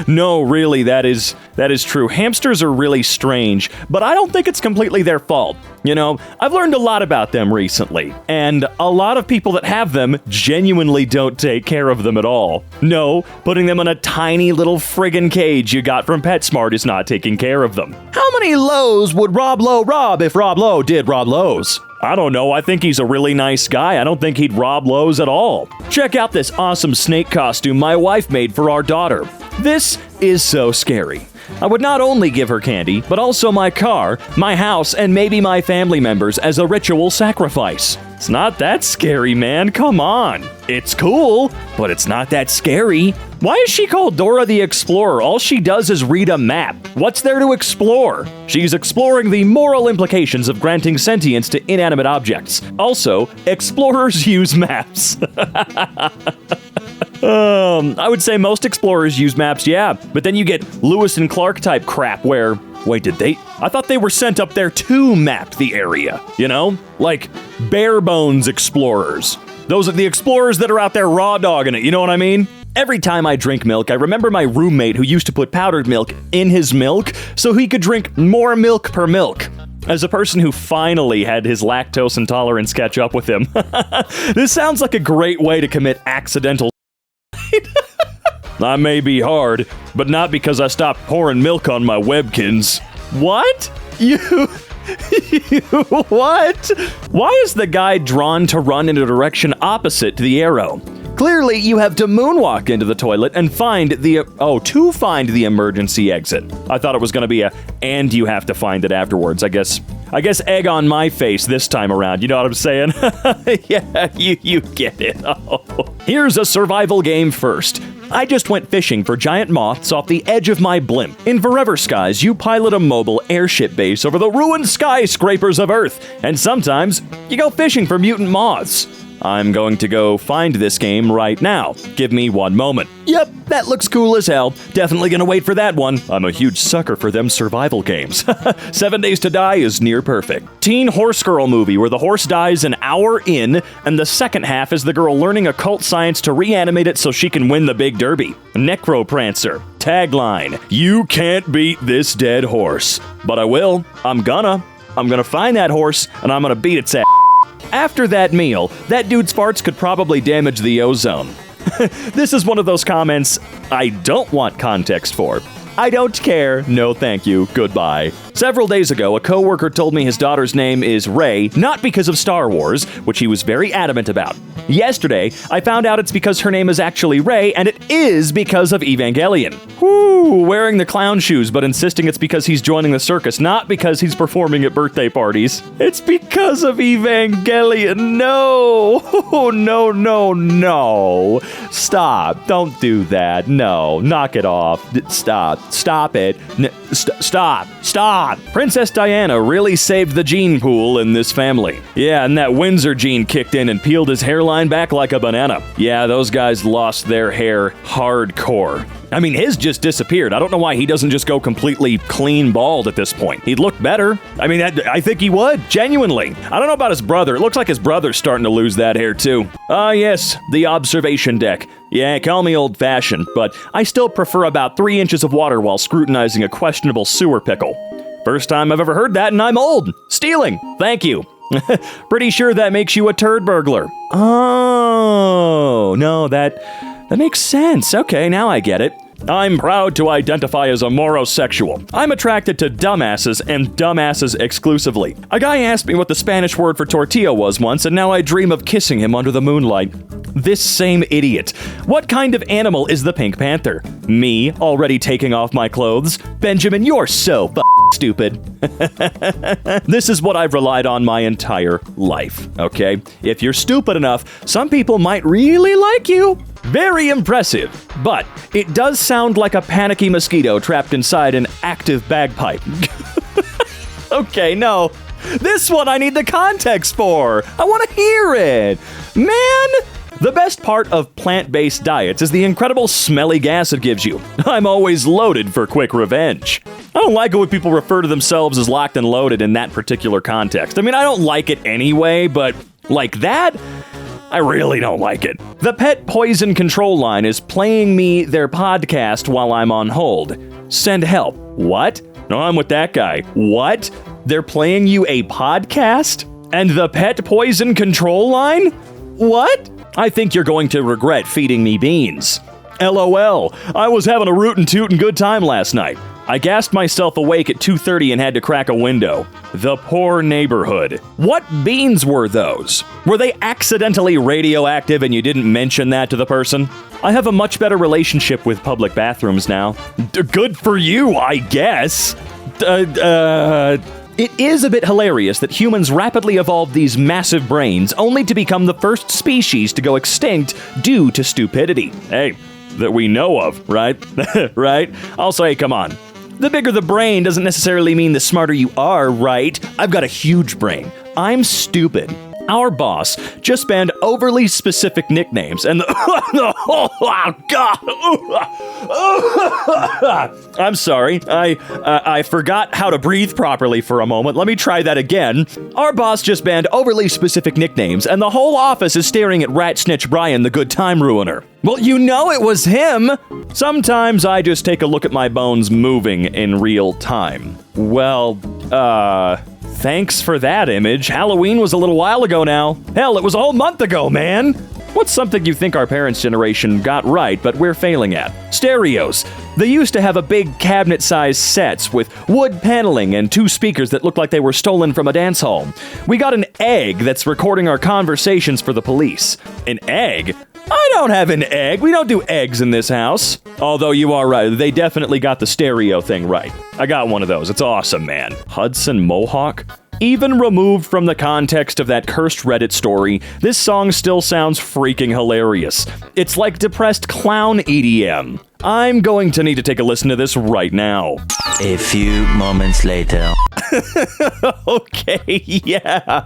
No, really, that is true. Hamsters are really strange, but I don't think it's completely their fault. You know, I've learned a lot about them recently, and a lot of people that have them genuinely don't take care of them at all. No, putting them in a tiny little friggin' cage you got from PetSmart is not taking care of them. How many Lowe's would Rob Lowe rob if Rob Lowe did Rob Lowe's? I don't know, I think he's a really nice guy. I don't think he'd rob Lowe's at all. Check out this awesome snake costume my wife made for our daughter. This is so scary. I would not only give her candy, but also my car, my house, and maybe my family members as a ritual sacrifice. It's not that scary, man. Come on. It's cool, but it's not that scary. Why is she called Dora the Explorer? All she does is read a map. What's there to explore? She's exploring the moral implications of granting sentience to inanimate objects. Also, explorers use maps. I would say most explorers use maps, yeah. But then you get Lewis and Clark type crap where... Wait, I thought they were sent up there to map the area, you know? Like bare bones explorers. Those are the explorers that are out there raw dogging it, you know what I mean? Every time I drink milk, I remember my roommate who used to put powdered milk in his milk so he could drink more milk per milk. As a person who finally had his lactose intolerance catch up with him, this sounds like a great way to commit accidental. I may be hard, but not because I stopped pouring milk on my Webkins. What? You what? Why is the guy drawn to run in a direction opposite to the arrow? Clearly, you have to moonwalk into the toilet and find the emergency exit. I thought it was going to be and you have to find it afterwards. I guess egg on my face this time around. You know what I'm saying? Yeah, you get it. Oh. Here's a survival game first. I just went fishing for giant moths off the edge of my blimp. In Forever Skies, you pilot a mobile airship base over the ruined skyscrapers of Earth, and sometimes you go fishing for mutant moths. I'm going to go find this game right now. Give me 1 moment. Yep, that looks cool as hell. Definitely gonna wait for that one. I'm a huge sucker for them survival games. 7 Days to Die is near perfect. Teen horse girl movie where the horse dies an hour in, and the second half is the girl learning occult science to reanimate it so she can win the big derby. Necroprancer. Tagline: you can't beat this dead horse. But I will. I'm gonna find that horse, and I'm gonna beat its ass. After that meal, that dude's farts could probably damage the ozone. This is one of those comments I don't want context for. I don't care, no thank you, goodbye. Several days ago, a coworker told me his daughter's name is Rey, not because of Star Wars, which he was very adamant about. Yesterday, I found out it's because her name is actually Rey, and it is because of Evangelion. Whoo, wearing the clown shoes, but insisting it's because he's joining the circus, not because he's performing at birthday parties. It's because of Evangelion. No. Oh, no. Stop. Don't do that. No. Knock it off. Stop it. Stop. Princess Diana really saved the gene pool in this family. Yeah, and that Windsor gene kicked in and peeled his hairline back like a banana. Yeah, those guys lost their hair hardcore. I mean, his just disappeared. I don't know why he doesn't just go completely clean bald at this point. He'd look better. I mean, I think he would, genuinely. I don't know about his brother. It looks like his brother's starting to lose that hair, too. Yes, the observation deck. Yeah, call me old-fashioned, but I still prefer about 3 inches of water while scrutinizing a questionable sewer pickle. First time I've ever heard that, and I'm old. Stealing. Thank you. Pretty sure that makes you a turd burglar. Oh, no, that makes sense. Okay, now I get it. I'm proud to identify as a morosexual. I'm attracted to dumbasses and dumbasses exclusively. A guy asked me what the Spanish word for tortilla was once, and now I dream of kissing him under the moonlight. This same idiot. What kind of animal is the Pink Panther? Me, already taking off my clothes? Benjamin, you're so stupid. This is what I've relied on my entire life, okay? If you're stupid enough, some people might really like you. Very impressive, but it does sound like a panicky mosquito trapped inside an active bagpipe. Okay, no. This one I need the context for. I want to hear it. Man! The best part of plant-based diets is the incredible smelly gas it gives you. I'm always loaded for quick revenge. I don't like it when people refer to themselves as locked and loaded in that particular context. I mean, I don't like it anyway, but like that? I really don't like it. The Pet Poison Control Line is playing me their podcast while I'm on hold. Send help. What? No, I'm with that guy. What? They're playing you a podcast? And the Pet Poison Control Line? What? I think you're going to regret feeding me beans. LOL. I was having a rootin' tootin' good time last night. I gassed myself awake at 2:30 and had to crack a window. The poor neighborhood. What beans were those? Were they accidentally radioactive and you didn't mention that to the person? I have a much better relationship with public bathrooms now. Good for you, I guess. It is a bit hilarious that humans rapidly evolved these massive brains only to become the first species to go extinct due to stupidity. Hey, that we know of, right? Right? I'll say, come on. The bigger the brain doesn't necessarily mean the smarter you are, right? I've got a huge brain. I'm stupid. Our boss just banned overly specific nicknames and oh God. I'm sorry. I forgot how to breathe properly for a moment. Let me try that again. Our boss just banned overly specific nicknames and the whole office is staring at Rat Snitch Brian, the good time ruiner. Well, you know it was him. Sometimes I just take a look at my bones moving in real time. Well, thanks for that image. Halloween was a little while ago now. Hell, it was a whole month ago, man. What's something you think our parents' generation got right, but we're failing at? Stereos. They used to have a big cabinet-sized sets with wood paneling and 2 speakers that looked like they were stolen from a dance hall. We got an egg that's recording our conversations for the police. An egg? I don't have an egg. We don't do eggs in this house. Although you are right, they definitely got the stereo thing right. I got one of those. It's awesome, man. Hudson Mohawk? Even removed from the context of that cursed Reddit story, this song still sounds freaking hilarious. It's like depressed clown EDM. I'm going to need to take a listen to this right now.
A few moments later.
Okay, yeah.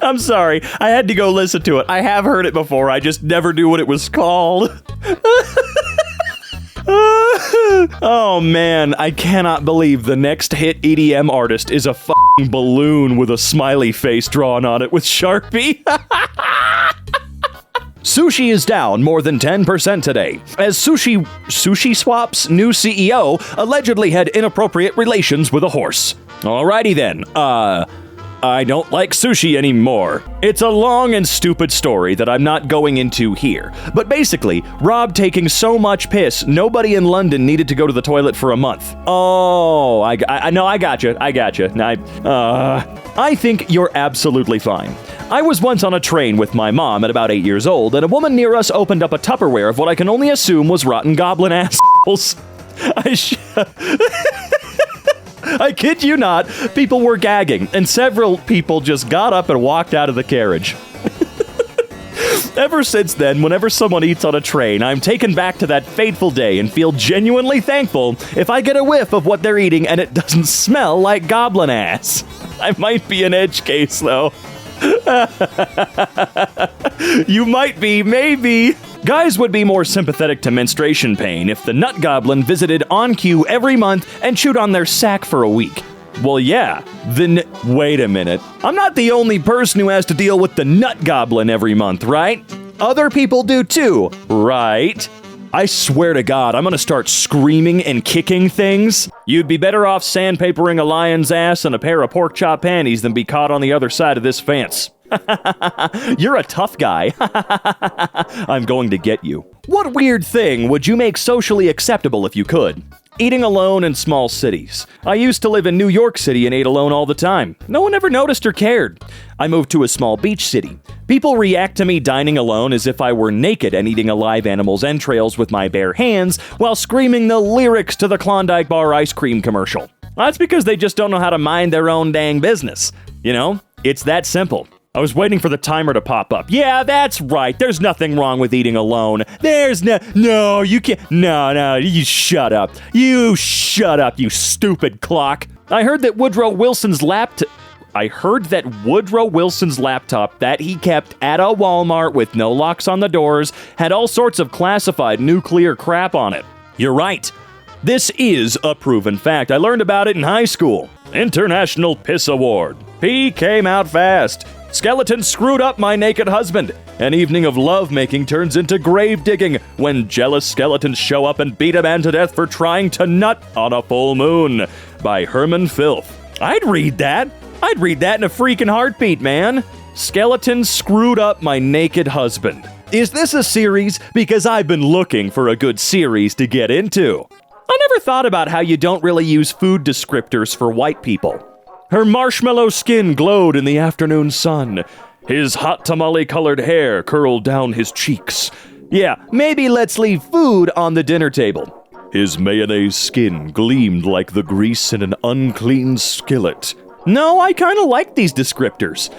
I'm sorry, I had to go listen to it. I have heard it before, I just never knew what it was called. Oh man, I cannot believe the next hit EDM artist is a f***ing balloon with a smiley face drawn on it with Sharpie. Sushi is down more than 10% today, as Sushi Swap's new CEO allegedly had inappropriate relations with a horse. Alrighty then, I don't like sushi anymore. It's a long and stupid story that I'm not going into here. But basically, Rob taking so much piss, nobody in London needed to go to the toilet for a month. Oh, I gotcha. I think you're absolutely fine. I was once on a train with my mom at about 8 years old, and a woman near us opened up a Tupperware of what I can only assume was rotten goblin assholes. I kid you not, people were gagging, and several people just got up and walked out of the carriage. Ever since then, whenever someone eats on a train, I'm taken back to that fateful day and feel genuinely thankful if I get a whiff of what they're eating and it doesn't smell like goblin ass. I might be an edge case, though. You might be, maybe. Guys would be more sympathetic to menstruation pain if the nut goblin visited on cue every month and chewed on their sack for a week. Well, yeah, wait a minute. I'm not the only person who has to deal with the nut goblin every month, right? Other people do too, right? I swear to God, I'm gonna start screaming and kicking things. You'd be better off sandpapering a lion's ass and a pair of pork chop panties than be caught on the other side of this fence. You're a tough guy. I'm going to get you. What weird thing would you make socially acceptable if you could? Eating alone in small cities. I used to live in New York City and ate alone all the time. No one ever noticed or cared. I moved to a small beach city. People react to me dining alone as if I were naked and eating a live animal's entrails with my bare hands while screaming the lyrics to the Klondike Bar ice cream commercial. That's because they just don't know how to mind their own dang business. You know, it's that simple. I was waiting for the timer to pop up. Yeah, that's right. There's nothing wrong with eating alone. No, you can't. No, you shut up. You shut up, you stupid clock. I heard that Woodrow Wilson's laptop that he kept at a Walmart with no locks on the doors had all sorts of classified nuclear crap on it. You're right. This is a proven fact. I learned about it in high school. International Piss Award. P came out fast. Skeleton screwed up my naked husband. An evening of lovemaking turns into grave digging when jealous skeletons show up and beat a man to death for trying to nut on a full moon. By Herman Filth. I'd read that in a freaking heartbeat, man. Skeleton screwed up my naked husband. Is this a series? Because I've been looking for a good series to get into. I never thought about how you don't really use food descriptors for white people. Her marshmallow skin glowed in the afternoon sun. His hot tamale-colored hair curled down his cheeks. Yeah, maybe let's leave food on the dinner table. His mayonnaise skin gleamed like the grease in an unclean skillet. No, I kind of like these descriptors.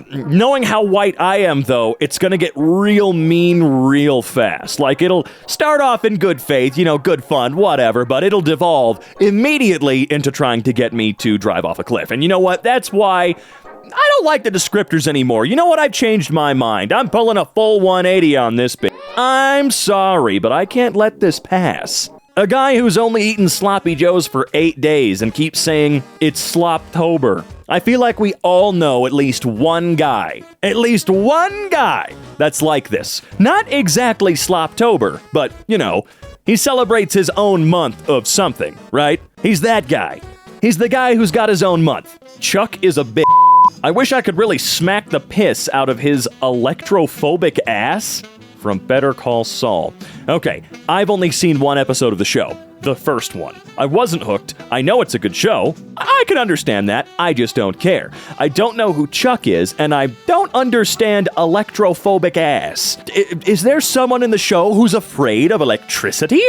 Knowing how white I am, though, it's gonna get real mean real fast. Like, it'll start off in good faith, good fun, whatever, but it'll devolve immediately into trying to get me to drive off a cliff. And you know what? That's why I don't like the descriptors anymore. You know what? I've changed my mind. I'm pulling a full 180 on this bit. I'm sorry, but I can't let this pass. A guy who's only eaten Sloppy Joes for 8 days and keeps saying, it's Sloptober. I feel like we all know at least one guy that's like this. Not exactly Sloptober, but, he celebrates his own month of something, right? He's that guy. He's the guy who's got his own month. Chuck is a bitch. I wish I could really smack the piss out of his electrophobic ass. From Better Call Saul. Okay, I've only seen one episode of the show. The first one. I wasn't hooked. I know it's a good show. I can understand that. I just don't care. I don't know who Chuck is, and I don't understand electrophobic ass. Is there someone in the show who's afraid of electricity?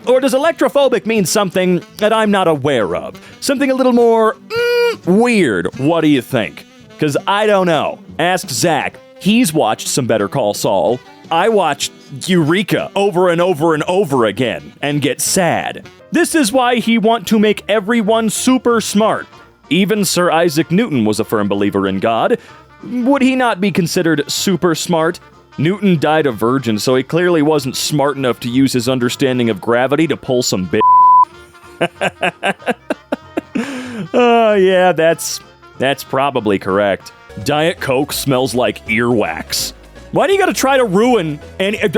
Or does electrophobic mean something that I'm not aware of? Something a little more weird. What do you think? Because I don't know. Ask Zach. He's watched some Better Call Saul. I watched Eureka over and over and over again and get sad. This is why he want to make everyone super smart. Even Sir Isaac Newton was a firm believer in God. Would he not be considered super smart? Newton died a virgin, so he clearly wasn't smart enough to use his understanding of gravity to pull some bitch. Yeah, that's probably correct. Diet Coke smells like earwax. Why do you gotta try to ruin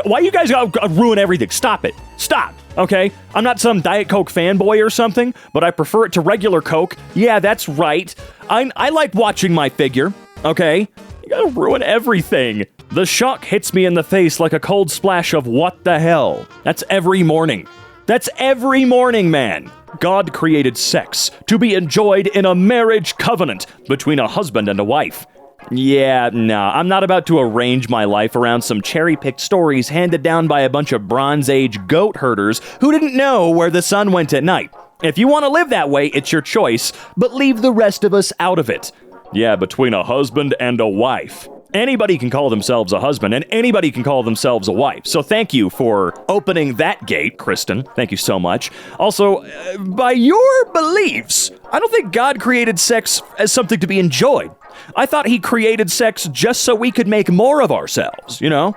why you guys gotta ruin everything? Stop it. Stop. okay? I'm not some Diet Coke fanboy or something, but I prefer it to regular Coke. Yeah, that's right. I like watching my figure, okay? You gotta ruin everything. The shock hits me in the face like a cold splash of what the hell. That's every morning. That's every morning, man. God created sex to be enjoyed in a marriage covenant between a husband and a wife. Yeah, nah, I'm not about to arrange my life around some cherry-picked stories handed down by a bunch of Bronze Age goat herders who didn't know where the sun went at night. If you want to live that way, it's your choice, but leave the rest of us out of it. Yeah, between a husband and a wife. Anybody can call themselves a husband, and anybody can call themselves a wife. So thank you for opening that gate, Kristen. Thank you so much. Also, by your beliefs, I don't think God created sex as something to be enjoyed. I thought he created sex just so we could make more of ourselves, you know?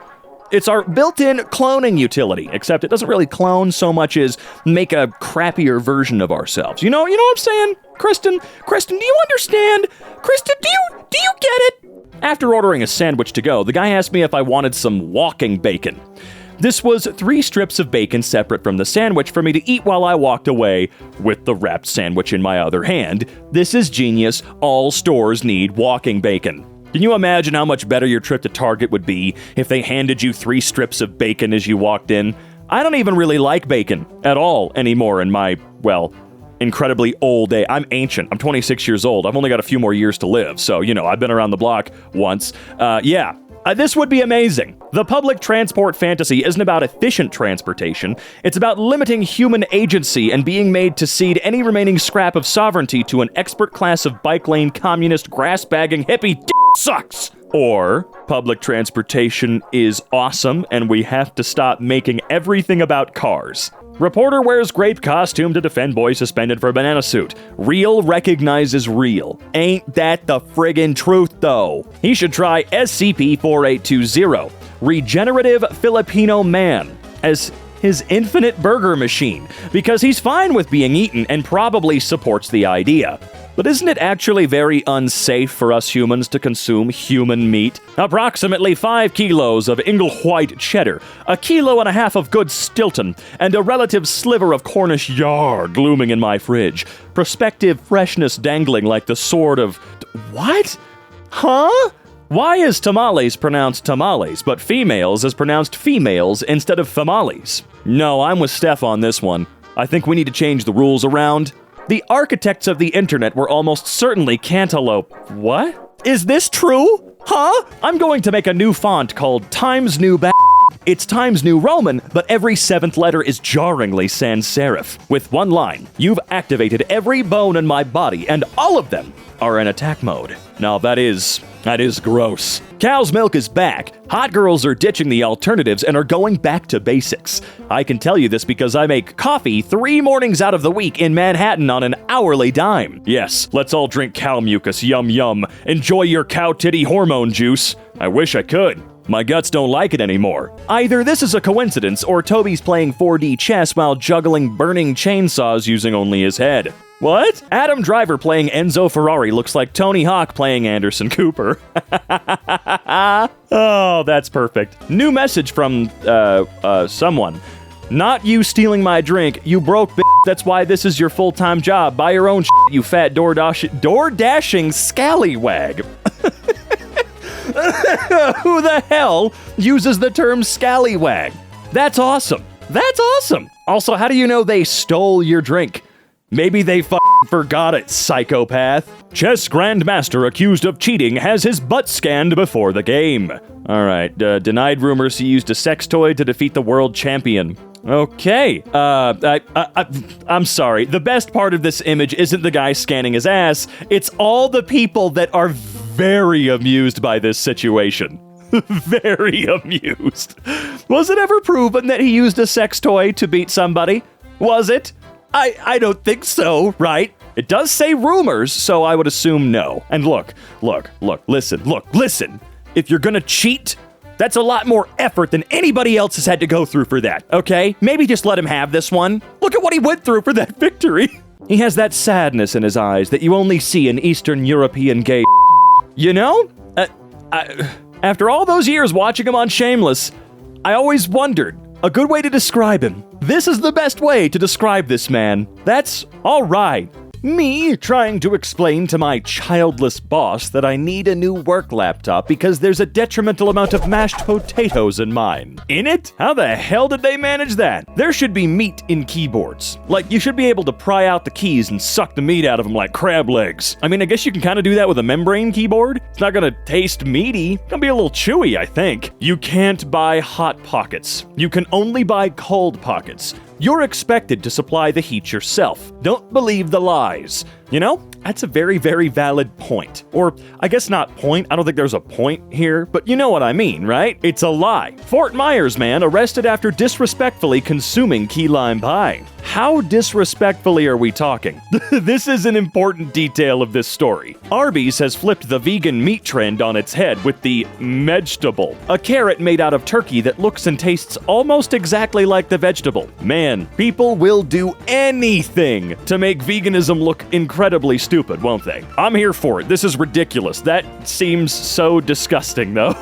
It's our built-in cloning utility, except it doesn't really clone so much as make a crappier version of ourselves. You know what I'm saying? Kristen, do you understand? Kristen, do you get it? After ordering a sandwich to go, the guy asked me if I wanted some walking bacon. This was 3 strips of bacon separate from the sandwich for me to eat while I walked away with the wrapped sandwich in my other hand. This is genius. All stores need walking bacon. Can you imagine how much better your trip to Target would be if they handed you 3 strips of bacon as you walked in? I don't even really like bacon at all anymore in my, well, incredibly old age. I'm ancient. I'm 26 years old. I've only got a few more years to live. So, I've been around the block once. This would be amazing. The public transport fantasy isn't about efficient transportation. It's about limiting human agency and being made to cede any remaining scrap of sovereignty to an expert class of bike lane communist grass-bagging hippie sucks. Or public transportation is awesome and we have to stop making everything about cars. Reporter wears grape costume to defend boy suspended for banana suit. Real recognizes real. Ain't that the friggin' truth, though? He should try SCP-4820, Regenerative Filipino Man, as his infinite burger machine, because he's fine with being eaten and probably supports the idea. But isn't it actually very unsafe for us humans to consume human meat? Approximately 5 kilos of Ingle White cheddar, 1.5 kilos of good Stilton, and a relative sliver of Cornish yard glooming in my fridge. Prospective freshness dangling like the sword of... What? Huh? Why is tamales pronounced tamales, but females is pronounced females instead of famales? No, I'm with Steph on this one. I think we need to change the rules around. The architects of the internet were almost certainly cantaloupe. What? Is this true? Huh? I'm going to make a new font called Times New It's Times New Roman, but every 7th letter is jarringly sans serif. With one line, you've activated every bone in my body, and all of them are in attack mode. Now that is gross. Cow's milk is back. Hot girls are ditching the alternatives and are going back to basics. I can tell you this because I make coffee 3 mornings out of the week in Manhattan on an hourly dime. Yes, let's all drink cow mucus, yum yum. Enjoy your cow titty hormone juice. I wish I could. My guts don't like it anymore. Either this is a coincidence or Toby's playing 4D chess while juggling burning chainsaws using only his head. What? Adam Driver playing Enzo Ferrari looks like Tony Hawk playing Anderson Cooper. Oh, that's perfect. New message from, someone. Not you stealing my drink, you broke bitch. That's why this is your full-time job. Buy your own shit, you fat door-dashing scallywag. Who the hell uses the term scallywag? That's awesome. That's awesome. Also, how do you know they stole your drink? Maybe they forgot it, psychopath. Chess grandmaster accused of cheating has his butt scanned before the game. All right, denied rumors he used a sex toy to defeat the world champion. Okay, I'm sorry. The best part of this image isn't the guy scanning his ass. It's all the people that are very amused by this situation. Very amused. Was it ever proven that he used a sex toy to beat somebody? Was it? I don't think so, right? It does say rumors, so I would assume no. And look, listen. If you're gonna cheat, that's a lot more effort than anybody else has had to go through for that, okay? Maybe just let him have this one. Look at what he went through for that victory. He has that sadness in his eyes that you only see in Eastern European gay. You know? After all those years watching him on Shameless, I always wondered, a good way to describe him This is the best way to describe this man. That's all right. Me trying to explain to my childless boss that I need a new work laptop because there's a detrimental amount of mashed potatoes in mine. In it? How the hell did they manage that? There should be meat in keyboards. Like, you should be able to pry out the keys and suck the meat out of them like crab legs. I mean, I guess you can kind of do that with a membrane keyboard. It's not gonna taste meaty. It's gonna be a little chewy, I think. You can't buy hot pockets. You can only buy cold pockets. You're expected to supply the heat yourself. Don't believe the lies. You know, that's a very, very valid point. Or, I guess not point, I don't think there's a point here, but you know what I mean, right? It's a lie. Fort Myers man arrested after disrespectfully consuming key lime pie. How disrespectfully are we talking? This is an important detail of this story. Arby's has flipped the vegan meat trend on its head with the vegetable, a carrot made out of turkey that looks and tastes almost exactly like the vegetable. Man, people will do anything to make veganism look incredibly stupid, won't they? I'm here for it. This is ridiculous. That seems so disgusting, though.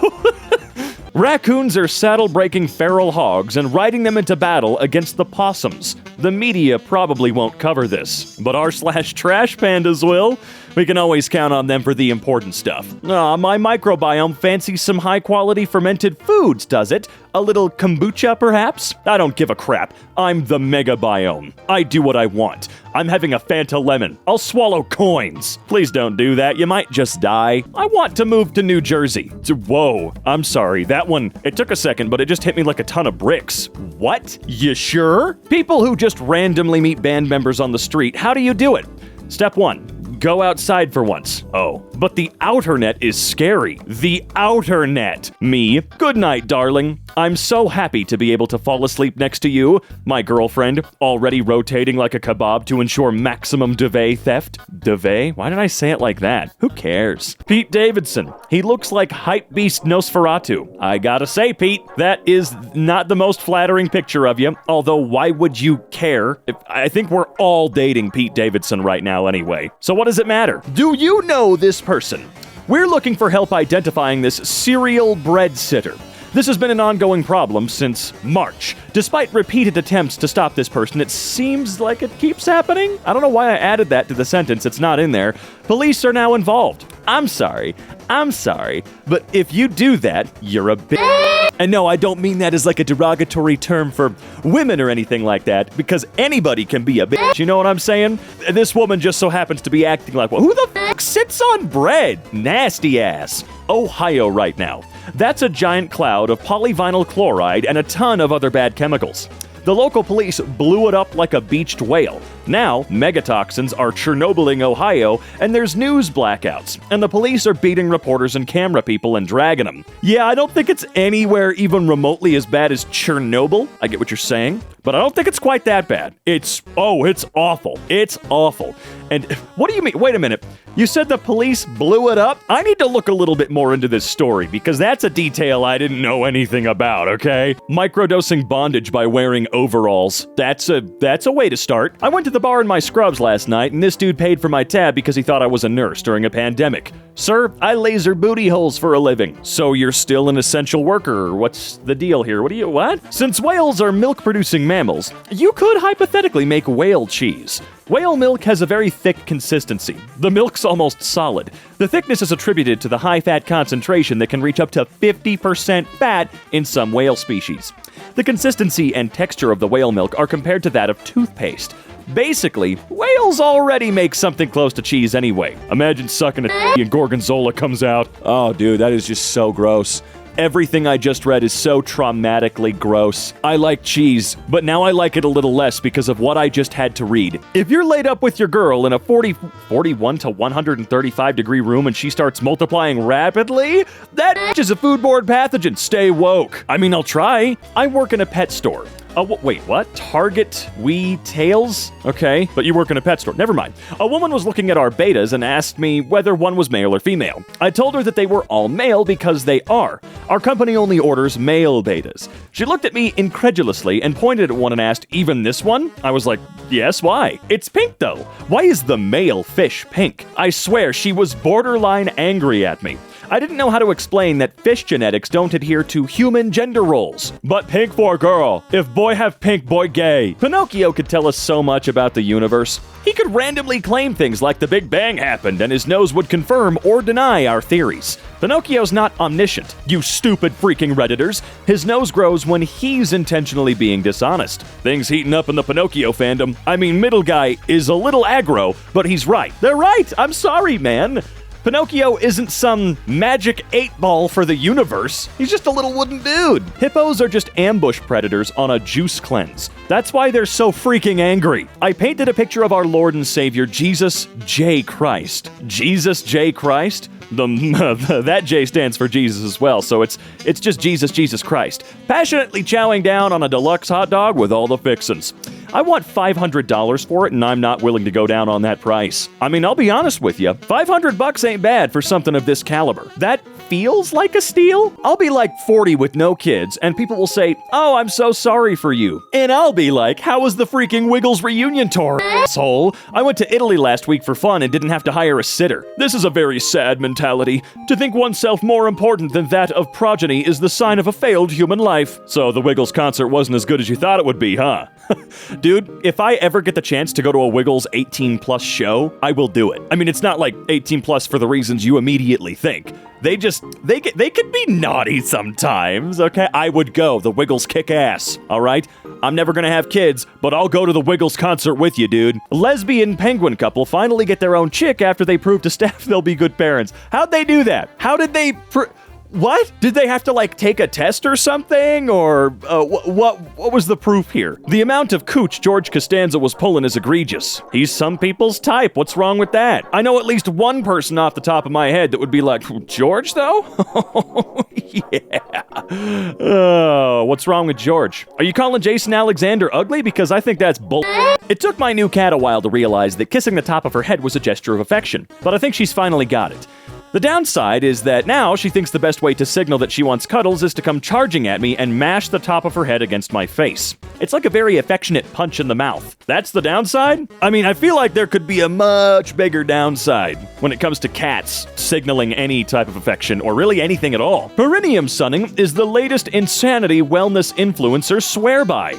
Raccoons are saddle-breaking feral hogs and riding them into battle against the possums. The media probably won't cover this, but r/trash pandas will. We can always count on them for the important stuff. My microbiome fancies some high-quality fermented foods, does it? A little kombucha, perhaps? I don't give a crap. I'm the megabiome. I do what I want. I'm having a Fanta lemon. I'll swallow coins. Please don't do that. You might just die. I want to move to New Jersey. Whoa. I'm sorry. That one, it took a second, but it just hit me like a ton of bricks. What? You sure? People who just randomly meet band members on the street, how do you do it? Step 1. Go outside for once. Oh, but the outer net is scary. The outer net. Me. Good night, darling. I'm so happy to be able to fall asleep next to you, my girlfriend, already rotating like a kebab to ensure maximum duvet theft. Duvet? Why did I say it like that? Who cares? Pete Davidson. He looks like hype beast Nosferatu. I gotta say, Pete, that is not the most flattering picture of you, although why would you care? I think we're all dating Pete Davidson right now anyway. So what does it matter? Do you know this person? We're looking for help identifying this serial bread sitter. This has been an ongoing problem since March. Despite repeated attempts to stop this person, it seems like it keeps happening. I don't know why I added that to the sentence. It's not in there. Police are now involved. I'm sorry, but if you do that, you're a bitch. And no, I don't mean that as like a derogatory term for women or anything like that, because anybody can be a bitch, you know what I'm saying? This woman just so happens to be acting like, well, who the fuck sits on bread? Nasty ass. Ohio right now. That's a giant cloud of polyvinyl chloride and a ton of other bad chemicals. The local police blew it up like a beached whale. Now, megatoxins are Chernobyling Ohio, and there's news blackouts, and the police are beating reporters and camera people and dragging them. Yeah, I don't think it's anywhere even remotely as bad as Chernobyl. I get what you're saying, but I don't think it's quite that bad. It's awful. It's awful. And what do you mean? Wait a minute. You said the police blew it up? I need to look a little bit more into this story, because that's a detail I didn't know anything about, okay? Microdosing bondage by wearing overalls. That's a way to start. I went to the bar in my scrubs last night, and this dude paid for my tab because he thought I was a nurse during a pandemic. Sir, I laser booty holes for a living. So you're still an essential worker? What's the deal here? What? Since whales are milk-producing mammals, you could hypothetically make whale cheese. Whale milk has a very thick consistency. The milk's almost solid. The thickness is attributed to the high fat concentration that can reach up to 50% fat in some whale species. The consistency and texture of the whale milk are compared to that of toothpaste. Basically, whales already make something close to cheese anyway. Imagine sucking a and gorgonzola comes out. Oh, dude, that is just so gross. Everything I just read is so traumatically gross. I like cheese, but now I like it a little less because of what I just had to read. If you're laid up with your girl in a 41 to 135 degree room and she starts multiplying rapidly, that is a foodborne pathogen. Stay woke. I mean, I'll try. I work in a pet store. Wait, what? Target wee tails? Okay, but you work in a pet store. Never mind. A woman was looking at our betas and asked me whether one was male or female. I told her that they were all male because they are. Our company only orders male betas. She looked at me incredulously and pointed at one and asked, "Even this one?" I was like, "Yes, why?" "It's pink though. Why is the male fish pink?" I swear she was borderline angry at me. I didn't know how to explain that fish genetics don't adhere to human gender roles. But pink for girl. If boy have pink, boy gay. Pinocchio could tell us so much about the universe. He could randomly claim things like the Big Bang happened and his nose would confirm or deny our theories. Pinocchio's not omniscient, you stupid freaking Redditors. His nose grows when he's intentionally being dishonest. Things heating up in the Pinocchio fandom. I mean, middle guy is a little aggro, but he's right. They're right! I'm sorry, man. Pinocchio isn't some magic 8-ball for the universe. He's just a little wooden dude. Hippos are just ambush predators on a juice cleanse. That's why they're so freaking angry. I painted a picture of our Lord and Savior, Jesus J. Christ. Jesus J. Christ? That J stands for Jesus as well, so it's just Jesus Christ. Passionately chowing down on a deluxe hot dog with all the fixins. I want $500 for it, and I'm not willing to go down on that price. I mean, I'll be honest with you, $500 ain't bad for something of this caliber. That feels like a steal? I'll be like 40 with no kids, and people will say, "Oh, I'm so sorry for you." And I'll be like, "How was the freaking Wiggles reunion tour, asshole? I went to Italy last week for fun and didn't have to hire a sitter." This is a very sad mentality. To think oneself more important than that of progeny is the sign of a failed human life. So the Wiggles concert wasn't as good as you thought it would be, huh? Dude, if I ever get the chance to go to a Wiggles 18+ show, I will do it. I mean, it's not like 18+ for the reasons you immediately think. They could be naughty sometimes, okay? I would go. The Wiggles kick ass, all right? I'm never gonna have kids, but I'll go to the Wiggles concert with you, dude. Lesbian penguin couple finally get their own chick after they prove to staff they'll be good parents. How'd they do that? How did they What? Did they have to, like, take a test or something? Or, what was the proof here? The amount of cooch George Costanza was pulling is egregious. He's some people's type. What's wrong with that? I know at least one person off the top of my head that would be like, George, though? Yeah. Oh, what's wrong with George? Are you calling Jason Alexander ugly? Because I think that's bull. It took my new cat a while to realize that kissing the top of her head was a gesture of affection, but I think she's finally got it. The downside is that now she thinks the best way to signal that she wants cuddles is to come charging at me and mash the top of her head against my face. It's like a very affectionate punch in the mouth. That's the downside? I mean, I feel like there could be a much bigger downside when it comes to cats signaling any type of affection or really anything at all. Perineum sunning is the latest insanity wellness influencers swear by.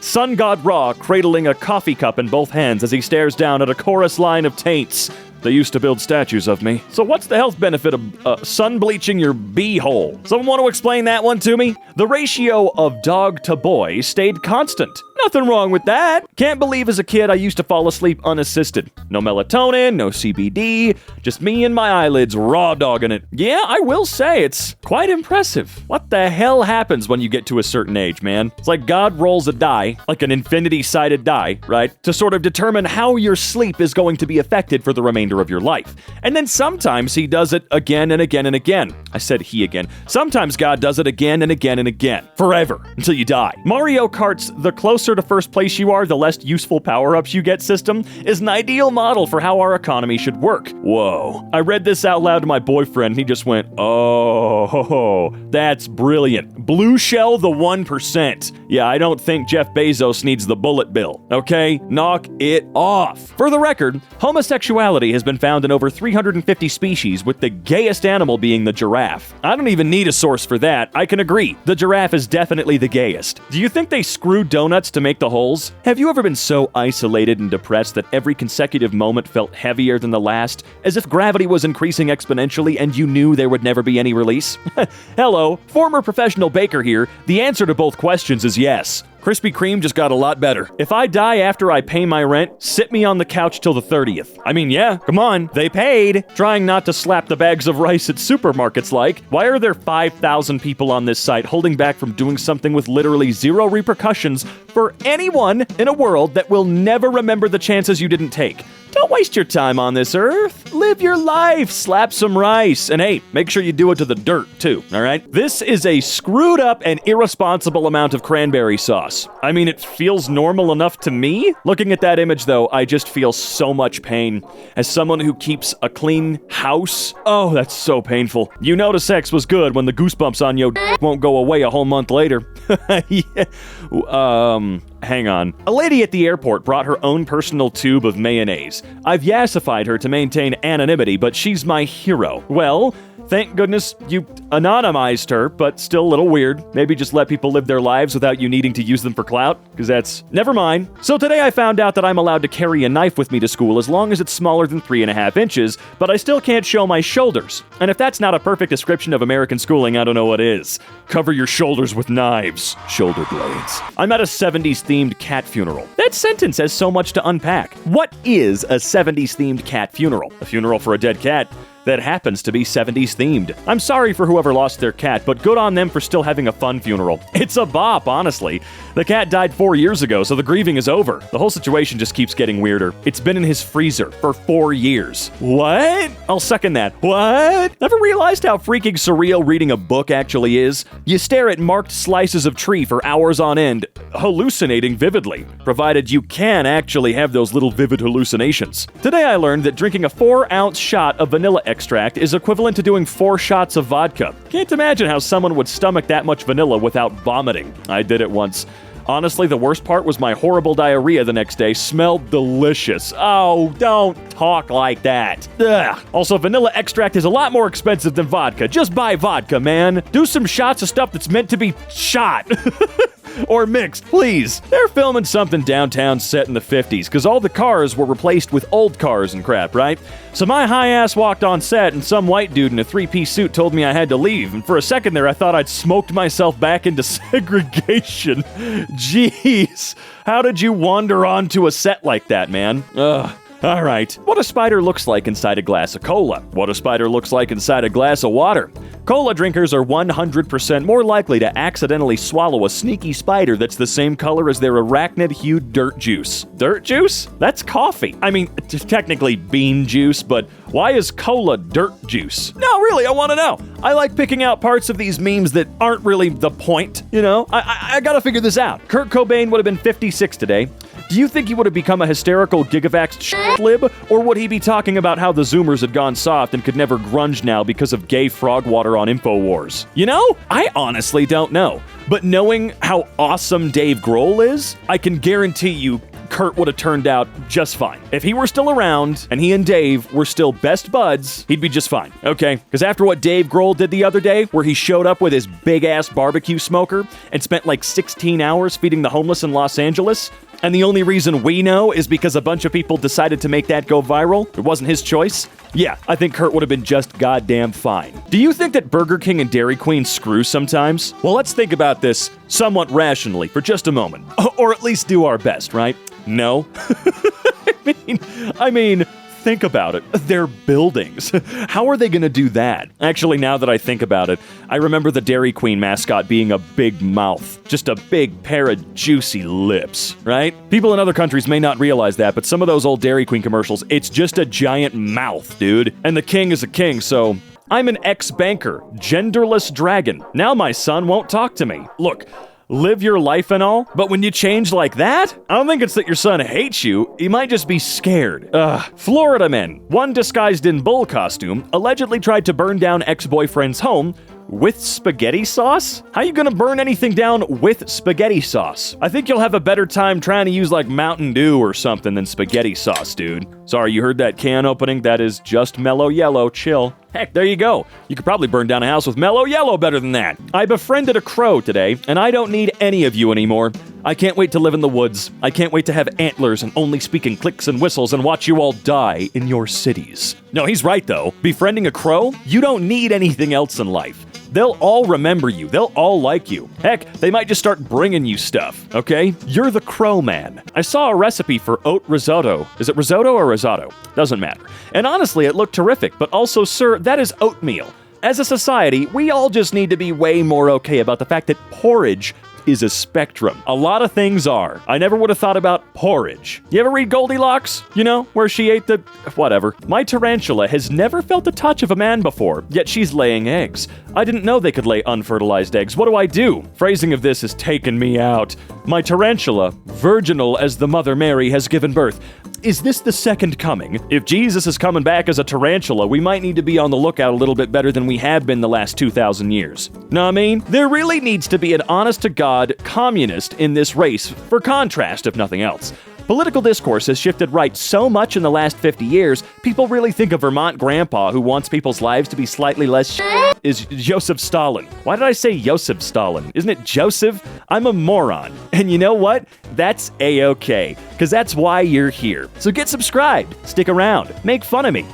Sun God Ra cradling a coffee cup in both hands as he stares down at a chorus line of taints. They used to build statues of me. So what's the health benefit of sun bleaching your bee-hole? Someone want to explain that one to me? The ratio of dog to boy stayed constant. Nothing wrong with that. Can't believe as a kid I used to fall asleep unassisted. No melatonin, no CBD, just me and my eyelids raw dogging it. Yeah, I will say it's quite impressive. What the hell happens when you get to a certain age, man? It's like God rolls a die, like an infinity-sided die, right? To sort of determine how your sleep is going to be affected for the remainder of your life. And then sometimes he does it again and again and again. I said he again. Sometimes God does it again and again and again. Forever. Until you die. Mario Kart's the closer to first place you are, the less useful power-ups you get system is an ideal model for how our economy should work. Whoa. I read this out loud to my boyfriend and he just went, "Oh, that's brilliant. Blue shell the 1%. Yeah, I don't think Jeff Bezos needs the bullet bill. Okay? Knock it off." For the record, homosexuality has been found in over 350 species, with the gayest animal being the giraffe. I don't even need a source for that. I can agree. The giraffe is definitely the gayest. Do you think they screw donuts to make the holes? Have you ever been so isolated and depressed that every consecutive moment felt heavier than the last, as if gravity was increasing exponentially and you knew there would never be any release? Hello, former professional baker here. The answer to both questions is yes. Krispy Kreme just got a lot better. If I die after I pay my rent, sit me on the couch till the 30th. I mean, yeah, come on, they paid. Trying not to slap the bags of rice at supermarkets like. Why are there 5,000 people on this site holding back from doing something with literally zero repercussions for anyone in a world that will never remember the chances you didn't take? Don't waste your time on this earth. Live your life. Slap some rice. And hey, make sure you do it to the dirt, too, all right? This is a screwed up and irresponsible amount of cranberry sauce. I mean, it feels normal enough to me. Looking at that image, though, I just feel so much pain. As someone who keeps a clean house, oh, that's so painful. You know the sex was good when the goosebumps on your won't go away a whole month later. Yeah. Hang on. A lady at the airport brought her own personal tube of mayonnaise. I've yassified her to maintain anonymity, but she's my hero. Well, Thank goodness you anonymized her, but still a little weird. Maybe just let people live their lives without you needing to use them for clout, because that's... Never mind. So today I found out that I'm allowed to carry a knife with me to school as long as it's smaller than 3.5 inches, but I still can't show my shoulders. And if that's not a perfect description of American schooling, I don't know what is. Cover your shoulders with knives. Shoulder blades. I'm at a 70s-themed cat funeral. That sentence has so much to unpack. What is a 70s-themed cat funeral? A funeral for a dead cat that happens to be 70s themed. I'm sorry for whoever lost their cat, but good on them for still having a fun funeral. It's a bop, honestly. The cat died 4 years ago, so the grieving is over. The whole situation just keeps getting weirder. It's been in his freezer for 4 years. What? I'll second that. What? Never realized how freaking surreal reading a book actually is? You stare at marked slices of tree for hours on end, hallucinating vividly, provided you can actually have those little vivid hallucinations. Today I learned that drinking a 4-ounce shot of vanilla extract is equivalent to doing 4 shots of vodka. Can't imagine how someone would stomach that much vanilla without vomiting. I did it once. Honestly, the worst part was my horrible diarrhea the next day. Smelled delicious. Oh, don't talk like that. Ugh. Also, vanilla extract is a lot more expensive than vodka. Just buy vodka, man. Do some shots of stuff that's meant to be shot. Or mixed, please. They're filming something downtown set in the 50s, because all the cars were replaced with old cars and crap, right? So my high ass walked on set, and some white dude in a 3-piece suit told me I had to leave, and for a second there I thought I'd smoked myself back into segregation. Jeez, how did you wander onto a set like that, man? Ugh. Alright, what a spider looks like inside a glass of cola. What a spider looks like inside a glass of water. Cola drinkers are 100% more likely to accidentally swallow a sneaky spider that's the same color as their arachnid-hued dirt juice. Dirt juice? That's coffee. I mean, technically bean juice, but why is cola dirt juice? No, really, I want to know. I like picking out parts of these memes that aren't really the point, you know? I gotta figure this out. Kurt Cobain would have been 56 today. Do you think he would have become a hysterical gigavaxxed lib, or would he be talking about how the Zoomers had gone soft and could never grunge now because of gay frog water on InfoWars? You know? I honestly don't know. But knowing how awesome Dave Grohl is, I can guarantee you Kurt would have turned out just fine. If he were still around and he and Dave were still best buds, he'd be just fine, okay? Because after what Dave Grohl did the other day, where he showed up with his big-ass barbecue smoker and spent like 16 hours feeding the homeless in Los Angeles, and the only reason we know is because a bunch of people decided to make that go viral, it wasn't his choice, yeah, I think Kurt would have been just goddamn fine. Do you think that Burger King and Dairy Queen screw sometimes? Well, let's think about this somewhat rationally for just a moment. Or at least do our best, right? No. I mean, think about it. They're buildings. How are they going to do that? Actually, now that I think about it, I remember the Dairy Queen mascot being a big mouth. Just a big pair of juicy lips, right? People in other countries may not realize that, but some of those old Dairy Queen commercials, it's just a giant mouth, dude. And the king is a king, so... I'm an ex-banker, genderless dragon. Now my son won't talk to me. Look, live your life and all, but when you change like that, I don't think it's that your son hates you, he might just be scared. Florida men, one disguised in bull costume, allegedly tried to burn down ex-boyfriend's home with spaghetti sauce? How you gonna burn anything down with spaghetti sauce? I think you'll have a better time trying to use like Mountain Dew or something than spaghetti sauce, dude. Sorry, you heard that can opening? That is just mellow yellow, chill. Heck, there you go. You could probably burn down a house with mellow yellow better than that. I befriended a crow today, and I don't need any of you anymore. I can't wait to live in the woods. I can't wait to have antlers and only speak in clicks and whistles and watch you all die in your cities. No, he's right though. Befriending a crow? You don't need anything else in life. They'll all remember you. They'll all like you. Heck, they might just start bringing you stuff, okay? You're the crow man. I saw a recipe for oat risotto. Is it risotto or risotto? Doesn't matter. And honestly, it looked terrific, but also, sir, that is oatmeal. As a society, we all just need to be way more okay about the fact that porridge is a spectrum. A lot of things are. I never would have thought about porridge. You ever read Goldilocks? You know, where she ate the... whatever. My tarantula has never felt the touch of a man before, yet she's laying eggs. I didn't know they could lay unfertilized eggs. What do I do? Phrasing of this has taken me out. My tarantula, virginal as the Mother Mary, has given birth. Is this the second coming? If Jesus is coming back as a tarantula, we might need to be on the lookout a little bit better than we have been the last 2,000 years. Know what I mean? There really needs to be an honest-to-God communist in this race, for contrast, if nothing else.
Political discourse has shifted right so much in the last 50 years, people really think a Vermont grandpa who wants people's lives to be slightly less is Joseph Stalin. Why did I say Joseph Stalin? Isn't it Joseph? I'm a moron. And you know what? That's A-okay, because that's why you're here. So get subscribed, stick around, make fun of me.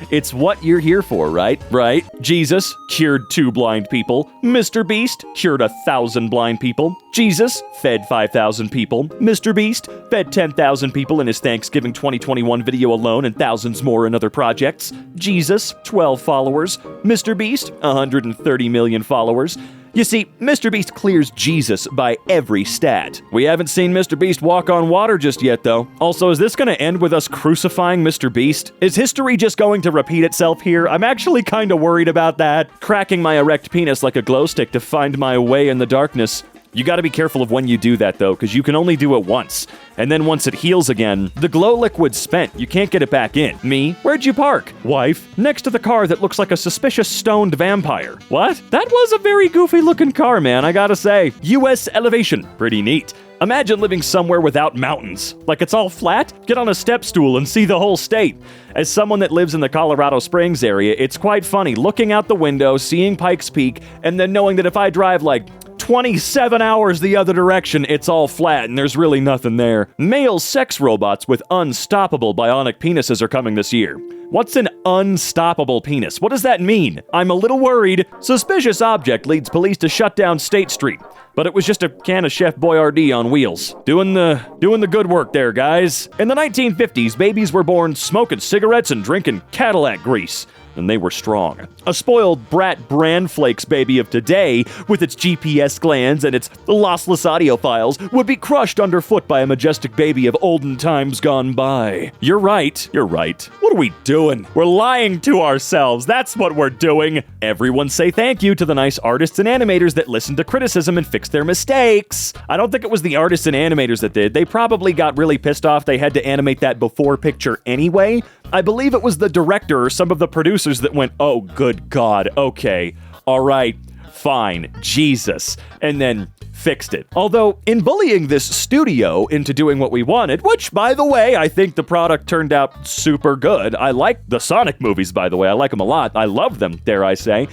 It's what you're here for, right? Right? Jesus cured 2 blind people. Mr. Beast cured 1,000 blind people. Jesus fed 5,000 people. Mr. Beast fed 10,000 people in his Thanksgiving 2021 video alone and thousands more in other projects. Jesus, 12 followers. Mr. Beast, 130 million followers. You see, Mr. Beast clears Jesus by every stat. We haven't seen Mr. Beast walk on water just yet, though. Also, is this going to end with us crucifying Mr. Beast? Is history just going to repeat itself here? I'm actually kind of worried about that. Cracking my erect penis like a glow stick to find my way in the darkness. You gotta be careful of when you do that, though, because you can only do it once. And then once it heals again, the glow liquid's spent. You can't get it back in. Me? Where'd you park? Wife? Next to the car that looks like a suspicious stoned vampire. What? That was a very goofy-looking car, man, I gotta say. U.S. elevation. Pretty neat. Imagine living somewhere without mountains. Like it's all flat? Get on a step stool and see the whole state. As someone that lives in the Colorado Springs area, it's quite funny looking out the window, seeing Pikes Peak, and then knowing that if I drive like 27 hours the other direction, it's all flat and there's really nothing there. Male sex robots with unstoppable bionic penises are coming this year. What's an unstoppable penis? What does that mean? I'm a little worried. Suspicious object leads police to shut down State Street. But it was just a can of Chef Boyardee on wheels. Doing the good work there, guys. In the 1950s, babies were born smoking cigarettes and drinking Cadillac grease. And they were strong. A spoiled brat bran flakes baby of today, with its GPS glands and its lossless audio files, would be crushed underfoot by a majestic baby of olden times gone by. You're right. What are we doing? We're lying to ourselves. That's what we're doing. Everyone say thank you to the nice artists and animators that listened to criticism and fixed their mistakes. I don't think it was the artists and animators that did. They probably got really pissed off they had to animate that before picture anyway. I believe it was the director or some of the producers that went, oh, good God, okay, all right, fine, Jesus, and then fixed it. Although, in bullying this studio into doing what we wanted, which, by the way, I think the product turned out super good. I like the Sonic movies, by the way. I like them a lot. I love them, dare I say.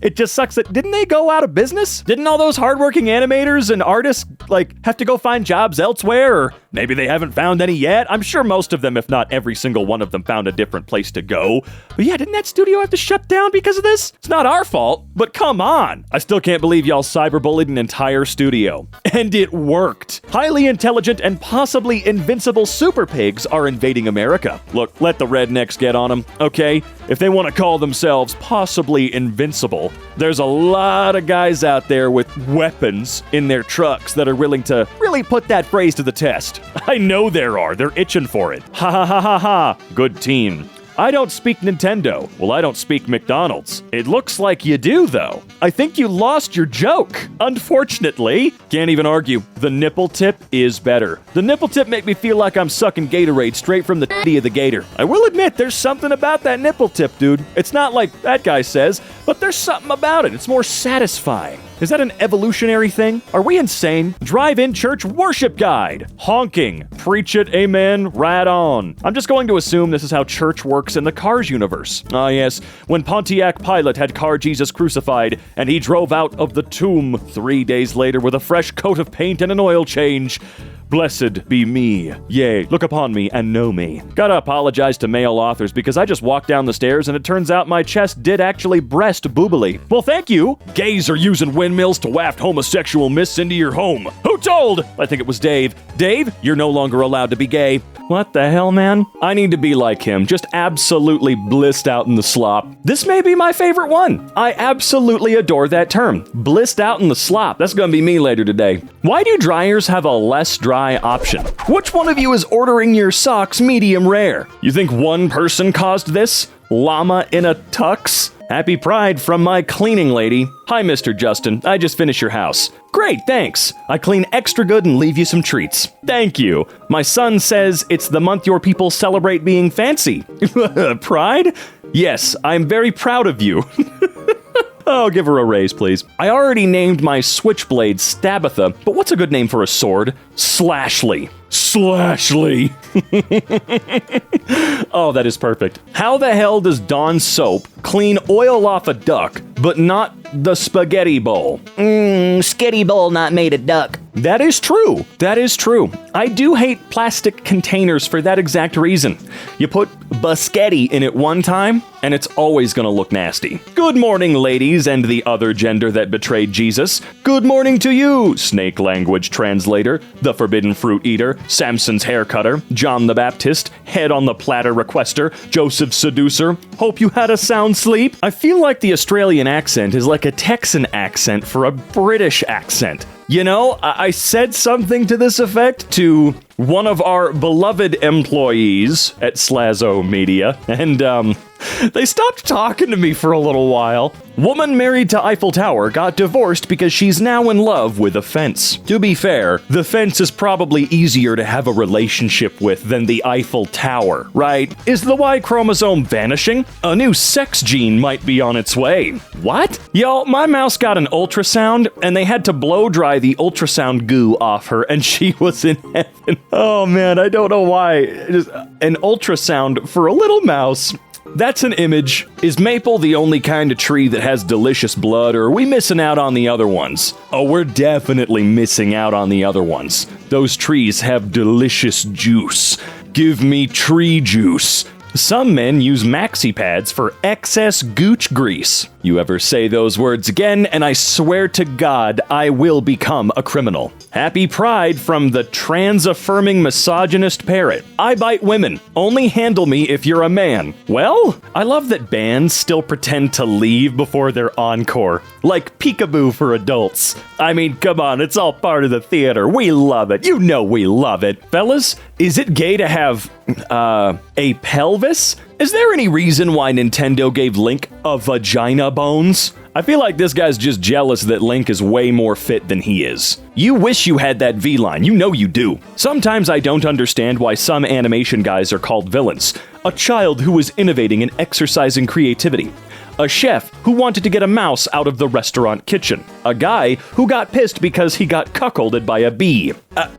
It just sucks that, didn't they go out of business? Didn't all those hardworking animators and artists, have to go find jobs elsewhere? Or maybe they haven't found any yet? I'm sure most of them, if not every single one of them, found a different place to go. But yeah, didn't that studio have to shut down because of this? It's not our fault, but come on. I still can't believe y'all cyberbullied an entire studio. And it worked. Highly intelligent and possibly invincible super pigs are invading America. Look, let the rednecks get on them, okay? If they want to call themselves possibly invincible, there's a lot of guys out there with weapons in their trucks that are willing to really put that phrase to the test. I know there are. They're itching for it. Ha ha ha ha ha. Good team. I don't speak Nintendo. Well, I don't speak McDonald's. It looks like you do, though. I think you lost your joke. Unfortunately, can't even argue. The nipple tip is better. The nipple tip make me feel like I'm sucking Gatorade straight from the titty of the gator. I will admit, there's something about that nipple tip, dude. It's not like that guy says, but there's something about it. It's more satisfying. Is that an evolutionary thing? Are we insane? Drive-in church worship guide. Honking. Preach it, amen, right on. I'm just going to assume this is how church works in the Cars universe. Ah yes, when Pontiac Pilate had Car Jesus crucified, and he drove out of the tomb 3 days later with a fresh coat of paint and an oil change. Blessed be me. Yea, look upon me and know me. Gotta apologize to male authors because I just walked down the stairs and it turns out my chest did actually breast boobily. Well, thank you. Gays are using windmills to waft homosexual myths into your home. Who told? I think it was Dave. Dave, you're no longer allowed to be gay. What the hell, man? I need to be like him, just absolutely blissed out in the slop. This may be my favorite one. I absolutely adore that term. Blissed out in the slop. That's gonna be me later today. Why do dryers have a less dry option? Which one of you is ordering your socks medium rare? You think one person caused this? Llama in a tux? Happy Pride from my cleaning lady. Hi, Mr. Justin. I just finished your house. Great, thanks. I clean extra good and leave you some treats. Thank you. My son says it's the month your people celebrate being fancy. Pride? Yes, I'm very proud of you. Oh, give her a raise, please. I already named my switchblade Stabitha, but what's a good name for a sword? Slashly. Slashly. Oh, that is perfect. How the hell does Dawn soap clean oil off a duck, but not the spaghetti bowl?
Skitty bowl not made of duck.
That is true. That is true. I do hate plastic containers for that exact reason. You put biscotti in it one time, and it's always gonna look nasty. Good morning, ladies and the other gender that betrayed Jesus. Good morning to you, snake language translator, the forbidden fruit eater, Samson's hair cutter, John the Baptist, head on the platter requester, Joseph seducer. Hope you had a sound sleep. I feel like the Australian accent is like a Texan accent for a British accent. You know, I said something to this effect to one of our beloved employees at Slazo Media, and they stopped talking to me for a little while. Woman married to Eiffel Tower got divorced because she's now in love with a fence. To be fair, the fence is probably easier to have a relationship with than the Eiffel Tower, right? Is the Y chromosome vanishing? A new sex gene might be on its way. What? Y'all, my mouse got an ultrasound, and they had to blow dry the ultrasound goo off her, and she was in heaven. Oh man, I don't know why. Just an ultrasound for a little mouse. That's an image. Is maple the only kind of tree that has delicious blood, or are we missing out on the other ones? Oh, we're definitely missing out on the other ones. Those trees have delicious juice. Give me tree juice. Some men use maxi pads for excess gooch grease. You ever say those words again, and I swear to God, I will become a criminal. Happy Pride from the trans-affirming misogynist parrot. I bite women. Only handle me if you're a man. Well, I love that bands still pretend to leave before their encore. Like Peekaboo for adults. I mean, come on, it's all part of the theater. We love it. You know we love it. Fellas, is it gay to have, a pelvis? Is there any reason why Nintendo gave Link a vagina bones? I feel like this guy's just jealous that Link is way more fit than he is. You wish you had that V-line, you know you do. Sometimes I don't understand why some animation guys are called villains. A child who was innovating and exercising creativity. A chef who wanted to get a mouse out of the restaurant kitchen. A guy who got pissed because he got cuckolded by a bee.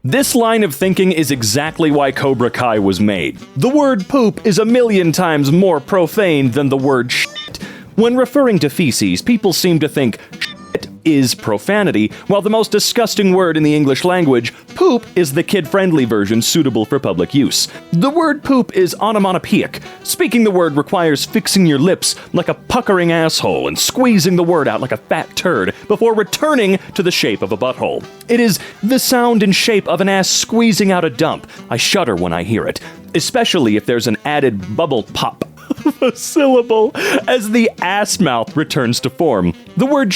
This line of thinking is exactly why Cobra Kai was made. The word poop is 1,000,000 times more profane than the word shit. When referring to feces, people seem to think shit is profanity, while the most disgusting word in the English language, poop, is the kid-friendly version suitable for public use. The word poop is onomatopoeic. Speaking the word requires fixing your lips like a puckering asshole and squeezing the word out like a fat turd before returning to the shape of a butthole. It is the sound and shape of an ass squeezing out a dump. I shudder when I hear it, especially if there's an added bubble pop of a syllable as the ass mouth returns to form. The word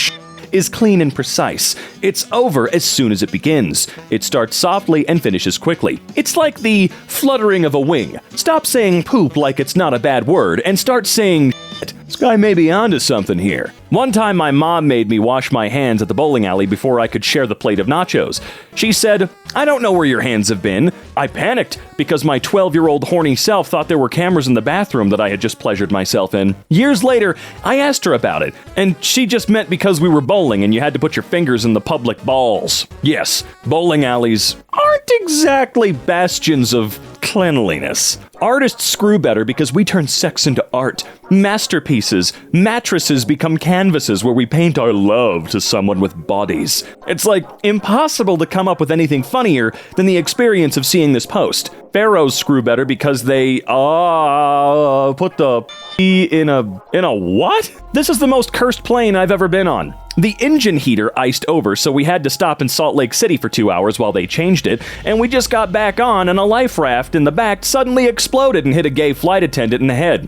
is clean and precise. It's over as soon as it begins. It starts softly and finishes quickly. It's like the fluttering of a wing. Stop saying poop like it's not a bad word and start saying shit. This guy may be onto something here. One time my mom made me wash my hands at the bowling alley before I could share the plate of nachos. She said, "I don't know where your hands have been." I panicked because my 12-year-old horny self thought there were cameras in the bathroom that I had just pleasured myself in. Years later, I asked her about it, and she just meant because we were bowling and you had to put your fingers in the public balls. Yes, bowling alleys aren't exactly bastions of cleanliness. Artists screw better because we turn sex into art. Masterpieces, mattresses become canvases where we paint our love to someone with bodies. It's like impossible to come up with anything funnier than the experience of seeing this post. Pharaohs screw better because they, put the in a what? This is the most cursed plane I've ever been on. The engine heater iced over, so we had to stop in Salt Lake City for 2 hours while they changed it, and we just got back on, and a life raft in the back suddenly exploded and hit a gay flight attendant in the head.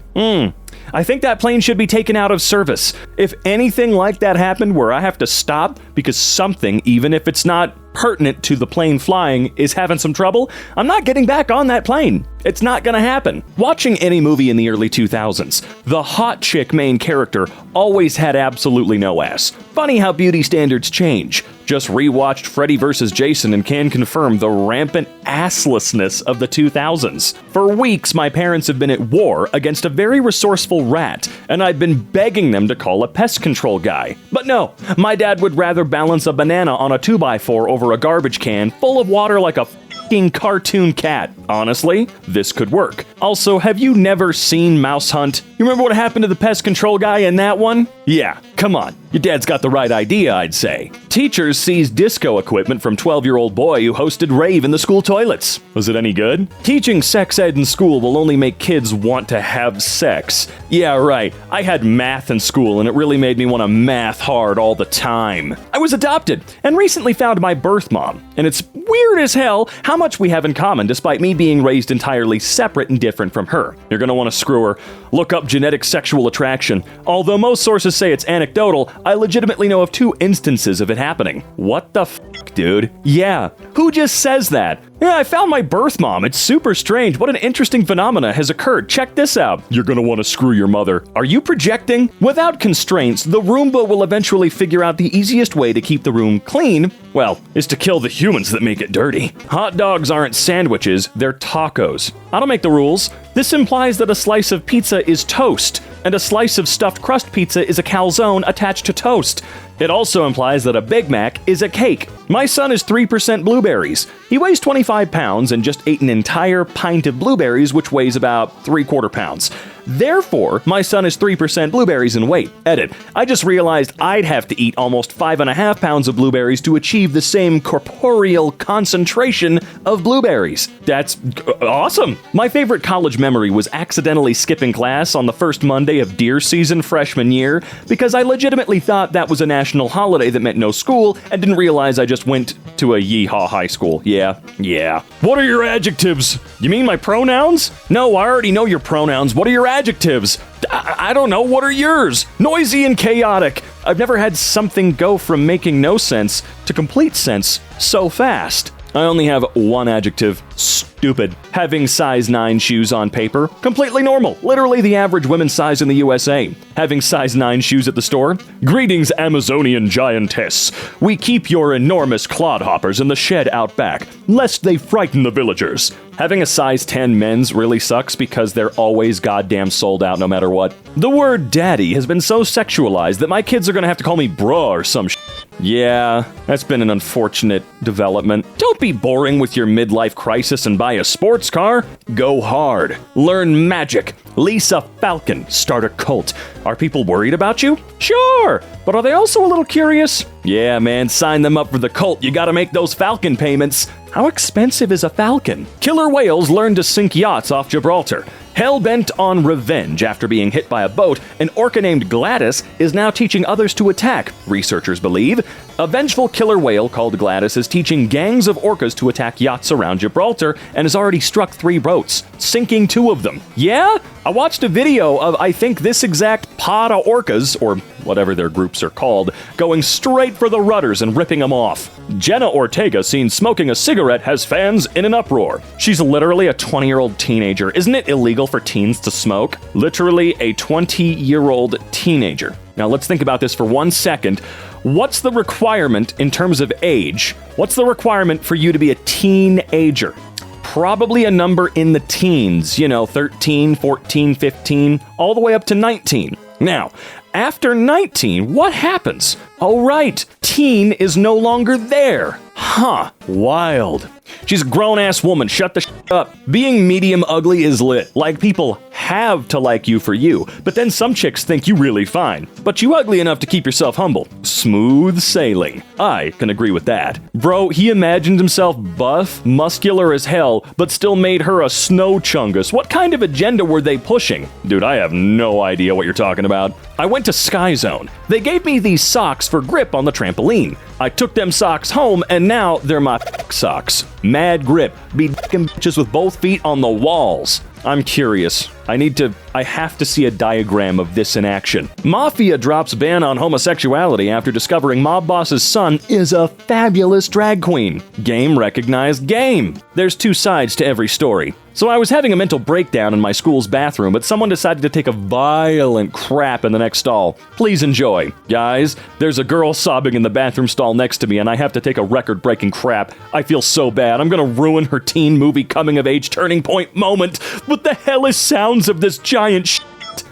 I think that plane should be taken out of service. If anything like that happened where I have to stop because something, even if it's not pertinent to the plane flying, is having some trouble, I'm not getting back on that plane. It's not gonna happen. Watching any movie in the early 2000s, the hot chick main character always had absolutely no ass. Funny how beauty standards change. Just rewatched Freddy vs. Jason and can confirm the rampant asslessness of the 2000s. For weeks, my parents have been at war against a very resourceful rat, and I've been begging them to call a pest control guy. But no, my dad would rather balance a banana on a 2x4 over a garbage can full of water like a fucking cartoon cat. Honestly, this could work. Also, have you never seen Mouse Hunt? You remember what happened to the pest control guy in that one? Yeah, come on. Your dad's got the right idea, I'd say. Teachers seized disco equipment from 12-year-old boy who hosted rave in the school toilets. Was it any good? Teaching sex ed in school will only make kids want to have sex. Yeah, right. I had math in school and it really made me want to math hard all the time. I was adopted and recently found my birth mom. And it's weird as hell how much we have in common despite me being raised entirely separate and different from her. You're gonna want to screw her. Look up genetic sexual attraction. Although most sources say it's anecdotal, I legitimately know of 2 instances of it happening. What the f***, dude? Yeah, who just says that? Yeah, I found my birth mom. It's super strange. What an interesting phenomena has occurred. Check this out. You're gonna want to screw your mother. Are you projecting? Without constraints, the Roomba will eventually figure out the easiest way to keep the room clean, well, is to kill the humans that make it dirty. Hot dogs aren't sandwiches, they're tacos. I don't make the rules. This implies that a slice of pizza is toast, and a slice of stuffed crust pizza is a calzone attached to toast. It also implies that a Big Mac is a cake. My son is 3% blueberries. He weighs 25 pounds and just ate an entire pint of blueberries, which weighs about 3/4 pounds. Therefore, my son is 3% blueberries in weight. Edit. I just realized I'd have to eat almost 5.5 pounds of blueberries to achieve the same corporeal concentration of blueberries. That's awesome. My favorite college memory was accidentally skipping class on the first Monday of deer season freshman year because I legitimately thought that was a national holiday that meant no school and didn't realize I just went to a yeehaw high school. Yeah. What are your adjectives? You mean my pronouns? No, I already know your pronouns. What are your adjectives? I don't know. What are yours? Noisy and chaotic. I've never had something go from making no sense to complete sense so fast. I only have one adjective. Stupid. Having size 9 shoes on paper. Completely normal. Literally the average women's size in the USA. Having size 9 shoes at the store. Greetings, Amazonian giantess. We keep your enormous clodhoppers in the shed out back, lest they frighten the villagers. Having a size 10 men's really sucks because they're always goddamn sold out no matter what. The word daddy has been so sexualized that my kids are gonna have to call me bruh or some shit. Yeah, that's been an unfortunate development. Don't be boring with your midlife crisis and buy a sports car. Go hard. Learn magic. Lease a falcon. Start a cult. Are people worried about you? Sure. But are they also a little curious? Yeah, man, sign them up for the cult. You gotta make those falcon payments. How expensive is a falcon? Killer whales learn to sink yachts off Gibraltar. Hell-bent on revenge after being hit by a boat, an orca named Gladys is now teaching others to attack, researchers believe. A vengeful killer whale called Gladys is teaching gangs of orcas to attack yachts around Gibraltar and has already struck 3 boats, sinking 2 of them. Yeah? I watched a video of, I think, this exact pod of orcas, or whatever their groups are called, going straight for the rudders and ripping them off. Jenna Ortega, seen smoking a cigarette, has fans in an uproar. She's literally a 20-year-old teenager. Isn't it illegal for teens to smoke? Literally a 20-year-old teenager. Now let's think about this for 1 second. What's the requirement in terms of age? What's the requirement for you to be a teenager? Probably a number in the teens, 13, 14, 15, all the way up to 19. Now, after 19, what happens? Oh right, teen is no longer there. Huh, wild. She's a grown-ass woman, shut the shit up. Being medium ugly is lit. Like, people have to like you for you, but then some chicks think you really fine. But you ugly enough to keep yourself humble. Smooth sailing. I can agree with that. Bro, he imagined himself buff, muscular as hell, but still made her a snow chungus. What kind of agenda were they pushing? Dude, I have no idea what you're talking about. I went to Sky Zone. They gave me these socks for grip on the trampoline. I took them socks home, and now they're my socks. Mad grip. Be d***ing bitches with both feet on the walls. I'm curious. I have to see a diagram of this in action. Mafia drops ban on homosexuality after discovering mob boss's son is a fabulous drag queen. Game recognized game. There's 2 sides to every story. So I was having a mental breakdown in my school's bathroom, but someone decided to take a violent crap in the next stall. Please enjoy. Guys, there's a girl sobbing in the bathroom stall next to me, and I have to take a record-breaking crap. I feel so bad. I'm gonna ruin her teen movie coming-of-age turning point moment. What the hell is sounds of this giant shit?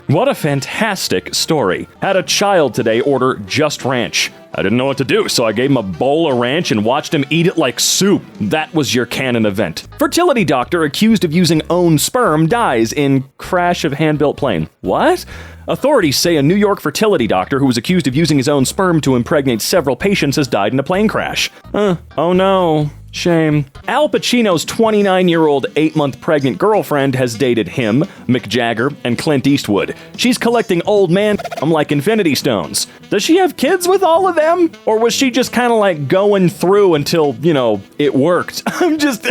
What a fantastic story. Had a child today order Just Ranch. I didn't know what to do, so I gave him a bowl of ranch and watched him eat it like soup. That was your canon event. Fertility doctor accused of using own sperm dies in crash of hand-built plane. What? Authorities say a New York fertility doctor who was accused of using his own sperm to impregnate several patients has died in a plane crash. Oh no. Shame. Al Pacino's 29-year-old 8-month pregnant girlfriend has dated him, Mick Jagger, and Clint Eastwood. She's collecting old man like Infinity Stones. Does she have kids with all of them? Or was she just kind of like going through until, it worked? I'm just...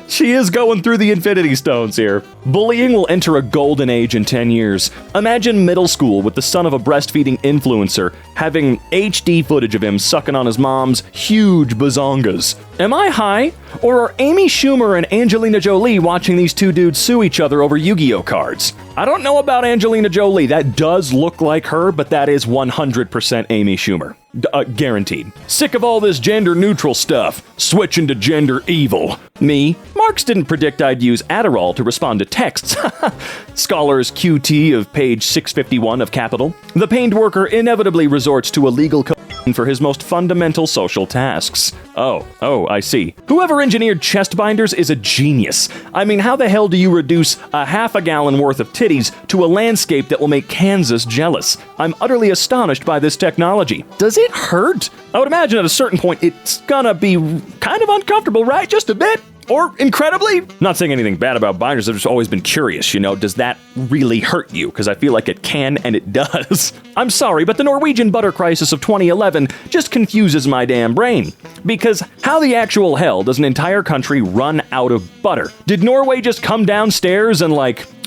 She is going through the Infinity Stones here. Bullying will enter a golden age in 10 years. Imagine middle school with the son of a breastfeeding influencer having HD footage of him sucking on his mom's huge bazongas. Am I high? Or are Amy Schumer and Angelina Jolie watching these two dudes sue each other over Yu-Gi-Oh cards? I don't know about Angelina Jolie. That does look like her, but that is 100% Amy Schumer. Guaranteed. Sick of all this gender-neutral stuff. Switching to gender evil. Me? Marx didn't predict I'd use Adderall to respond to texts. Scholars QT of page 651 of Capital. The pained worker inevitably resorts to illegal cocaine for his most fundamental social tasks. Oh, I see. Whoever engineered chest binders is a genius. I mean, how the hell do you reduce a half a gallon worth of titties to a landscape that will make Kansas jealous? I'm utterly astonished by this technology. Does it hurt? I would imagine at a certain point it's gonna be kind of uncomfortable, right? Just a bit? Or incredibly? Not saying anything bad about binders, I've just always been curious, does that really hurt you? Because I feel like it can, and it does. I'm sorry, but the Norwegian butter crisis of 2011 just confuses my damn brain. Because how the actual hell does an entire country run out of butter? Did Norway just come downstairs and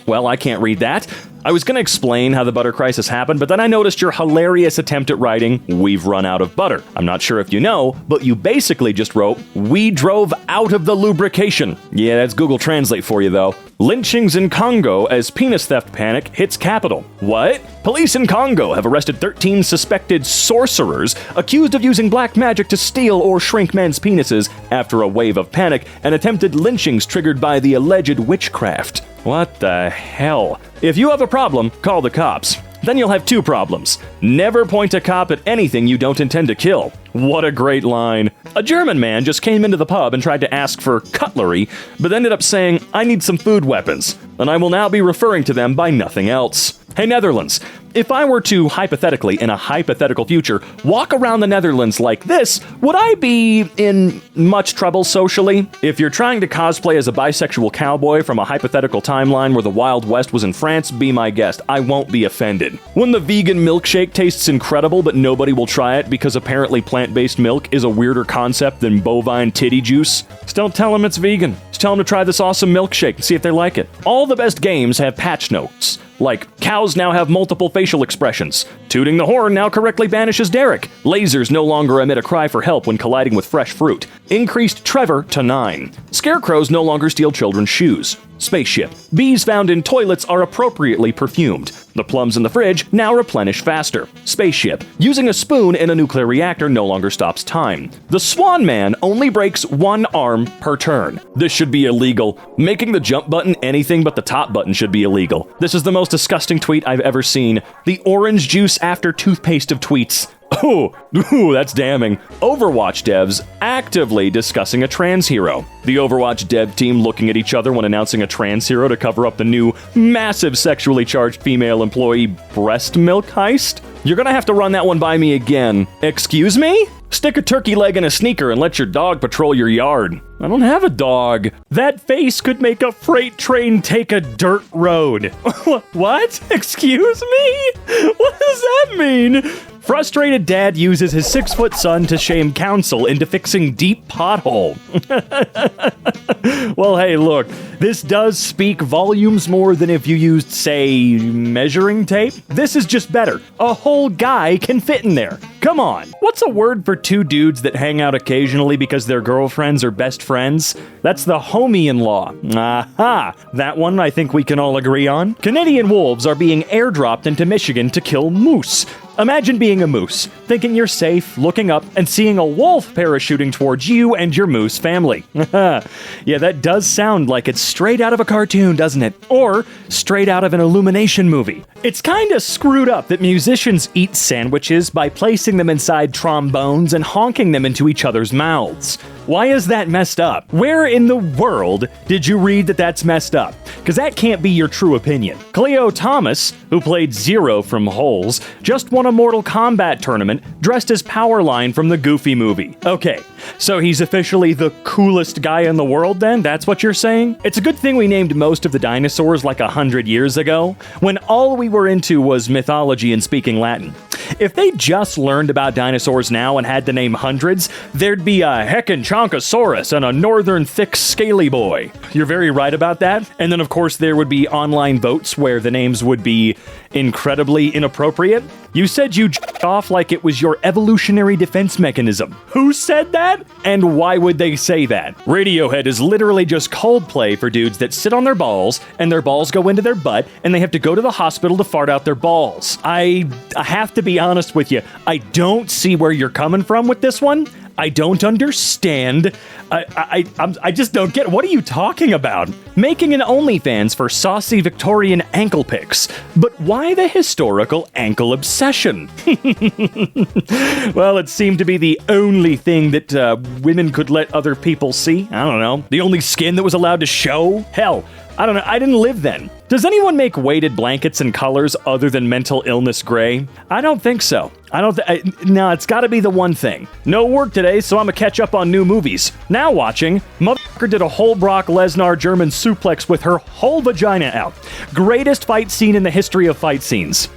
well, I can't read that. I was going to explain how the butter crisis happened, but then I noticed your hilarious attempt at writing, "We've run out of butter." I'm not sure if you know, but you basically just wrote, "We drove out of the lubrication." Yeah, that's Google Translate for you, though. Lynchings in Congo as penis theft panic hits capital. What? Police in Congo have arrested 13 suspected sorcerers accused of using black magic to steal or shrink men's penises after a wave of panic and attempted lynchings triggered by the alleged witchcraft. What the hell? If you have a problem, call the cops. Then you'll have two problems. Never point a cop at anything you don't intend to kill. What a great line. A German man just came into the pub and tried to ask for cutlery, but ended up saying, "I need some food weapons," and I will now be referring to them by nothing else. Hey, Netherlands. If I were to, hypothetically, in a hypothetical future, walk around the Netherlands like this, would I be in much trouble socially? If you're trying to cosplay as a bisexual cowboy from a hypothetical timeline where the Wild West was in France, be my guest. I won't be offended. When the vegan milkshake tastes incredible, but nobody will try it because apparently plant-based milk is a weirder concept than bovine titty juice, still tell them it's vegan. Just tell them to try this awesome milkshake and see if they like it. All the best games have patch notes. Like, cows now have multiple facial expressions. Tooting the horn now correctly banishes Derek. Lasers no longer emit a cry for help when colliding with fresh fruit. Increased Trevor to 9. Scarecrows no longer steal children's shoes. Spaceship. Bees found in toilets are appropriately perfumed. The plums in the fridge now replenish faster. Spaceship. Using a spoon in a nuclear reactor no longer stops time. The Swan Man only breaks one arm per turn. This should be illegal. Making the jump button anything but the top button should be illegal. This is the most disgusting tweet I've ever seen. The orange juice after toothpaste of tweets. Ooh, that's damning. Overwatch devs actively discussing a trans hero. The Overwatch dev team looking at each other when announcing a trans hero to cover up the new, massive sexually charged female employee breast milk heist? You're gonna have to run that one by me again. Excuse me? Stick a turkey leg in a sneaker and let your dog patrol your yard. I don't have a dog. That face could make a freight train take a dirt road. What? Excuse me? What does that mean? Frustrated dad uses his 6-foot son to shame council into fixing deep pothole. Well, hey, look, this does speak volumes more than if you used, say, measuring tape. This is just better. A whole guy can fit in there. Come on. What's a word for two dudes that hang out occasionally because their girlfriends are best friends? That's the homie-in-law. Aha! That one I think we can all agree on. Canadian wolves are being airdropped into Michigan to kill moose. Imagine being a moose. thinking you're safe, looking up, and seeing a wolf parachuting towards you and your moose family. Yeah, that does sound like it's straight out of a cartoon, doesn't it? Or straight out of an Illumination movie. It's kinda screwed up that musicians eat sandwiches by placing them inside trombones and honking them into each other's mouths. Why is that messed up? Where in the world did you read that that's messed up? Because that can't be your true opinion. Cleo Thomas, who played Zero from Holes, just won a Mortal Kombat tournament dressed as Powerline from the Goofy movie. Okay, so he's officially the coolest guy in the world then? That's what you're saying? It's a good thing we named most of the dinosaurs like 100 years ago, when all we were into was mythology and speaking Latin. If they just learned about dinosaurs now and had to name hundreds, there'd be a heckin' Chonkosaurus and a northern thick scaly boy. You're very right about that. And then of course there would be online votes where the names would be incredibly inappropriate. You said you j***ed off like it was your evolutionary defense mechanism. Who said that? And why would they say that? Radiohead is literally just Coldplay for dudes that sit on their balls and their balls go into their butt and they have to go to the hospital to fart out their balls. I have to be honest with you. I don't see where you're coming from with this one. I don't understand. I just don't get it. What are you talking about? Making an OnlyFans for saucy Victorian ankle pics. But why the historical ankle obsession? Well, it seemed to be the only thing that women could let other people see. I don't know. The only skin that was allowed to show? Hell, I don't know. I didn't live then. Does anyone make weighted blankets in colors other than mental illness gray? I don't think so. No, it's gotta be the one thing. No work today, so I'm gonna catch up on new movies. Now watching, motherfucker did a whole Brock Lesnar German suplex with her whole vagina out. Greatest fight scene in the history of fight scenes.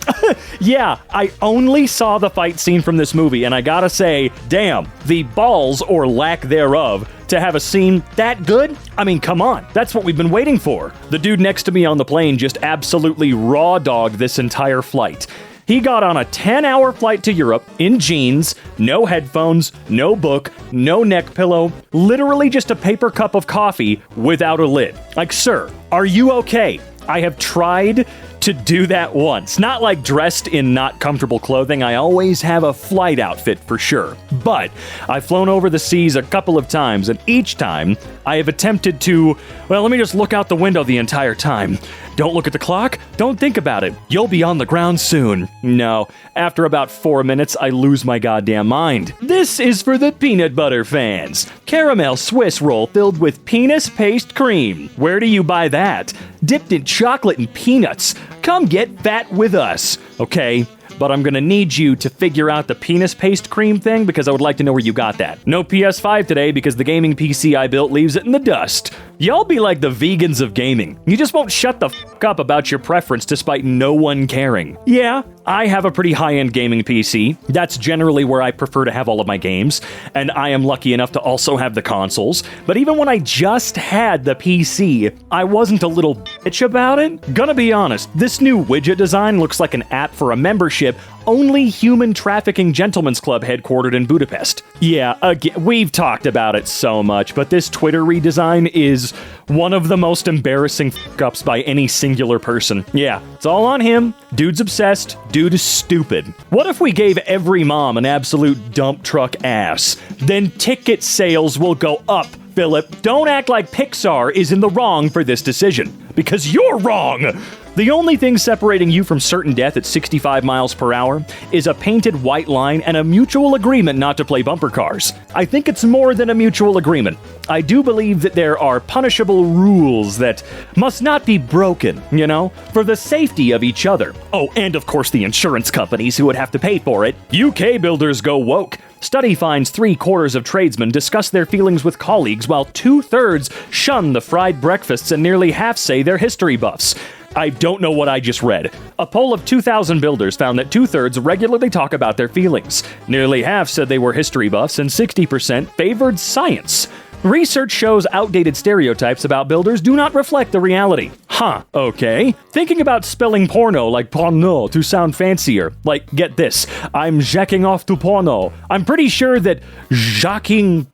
Yeah, I only saw the fight scene from this movie, and I gotta say, damn, the balls or lack thereof to have a scene that good? I mean, come on. That's what we've been waiting for. The dude next to me on the plane just absolutely raw dogged this entire flight. He got on a 10-hour flight to Europe in jeans, no headphones, no book, no neck pillow, literally just a paper cup of coffee without a lid. Like, sir, are you okay? I have tried to do that once. Not like dressed in not comfortable clothing. I always have a flight outfit for sure. But I've flown over the seas a couple of times, and each time I have attempted to, well, let me just look out the window the entire time. Don't look at the clock. Don't think about it. You'll be on the ground soon. No, after about 4 minutes, I lose my goddamn mind. This is for the peanut butter fans. Caramel Swiss roll filled with penis paste cream. Where do you buy that? Dipped in chocolate and peanuts. Come get fat with us. Okay, but I'm gonna need you to figure out the penis paste cream thing because I would like to know where you got that. No PS5 today because the gaming PC I built leaves it in the dust. Y'all be like the vegans of gaming. You just won't shut the f*** up about your preference despite no one caring. Yeah, I have a pretty high-end gaming PC. That's generally where I prefer to have all of my games, and I am lucky enough to also have the consoles. But even when I just had the PC, I wasn't a little bitch about it. Gonna be honest, this new widget design looks like an app for a membership only human trafficking gentlemen's club headquartered in Budapest. Yeah, again, we've talked about it so much, but this Twitter redesign is one of the most embarrassing f***ups by any singular person. Yeah, it's all on him. Dude's obsessed. Dude is stupid. What if we gave every mom an absolute dump truck ass? Then ticket sales will go up, Philip. Don't act like Pixar is in the wrong for this decision, because you're wrong! The only thing separating you from certain death at 65 miles per hour is a painted white line and a mutual agreement not to play bumper cars. I think it's more than a mutual agreement. I do believe that there are punishable rules that must not be broken, you know, for the safety of each other. Oh, and of course the insurance companies who would have to pay for it. UK builders go woke. Study finds 3/4 of tradesmen discuss their feelings with colleagues while 2/3 shun the fried breakfasts and nearly half say they're history buffs. I don't know what I just read. A poll of 2,000 builders found that 2/3 regularly talk about their feelings. Nearly half said they were history buffs and 60% favored science. Research shows outdated stereotypes about builders do not reflect the reality. Huh, okay. Thinking about spelling porno like porno to sound fancier. Like, get this, I'm jacking off to porno. I'm pretty sure that jacking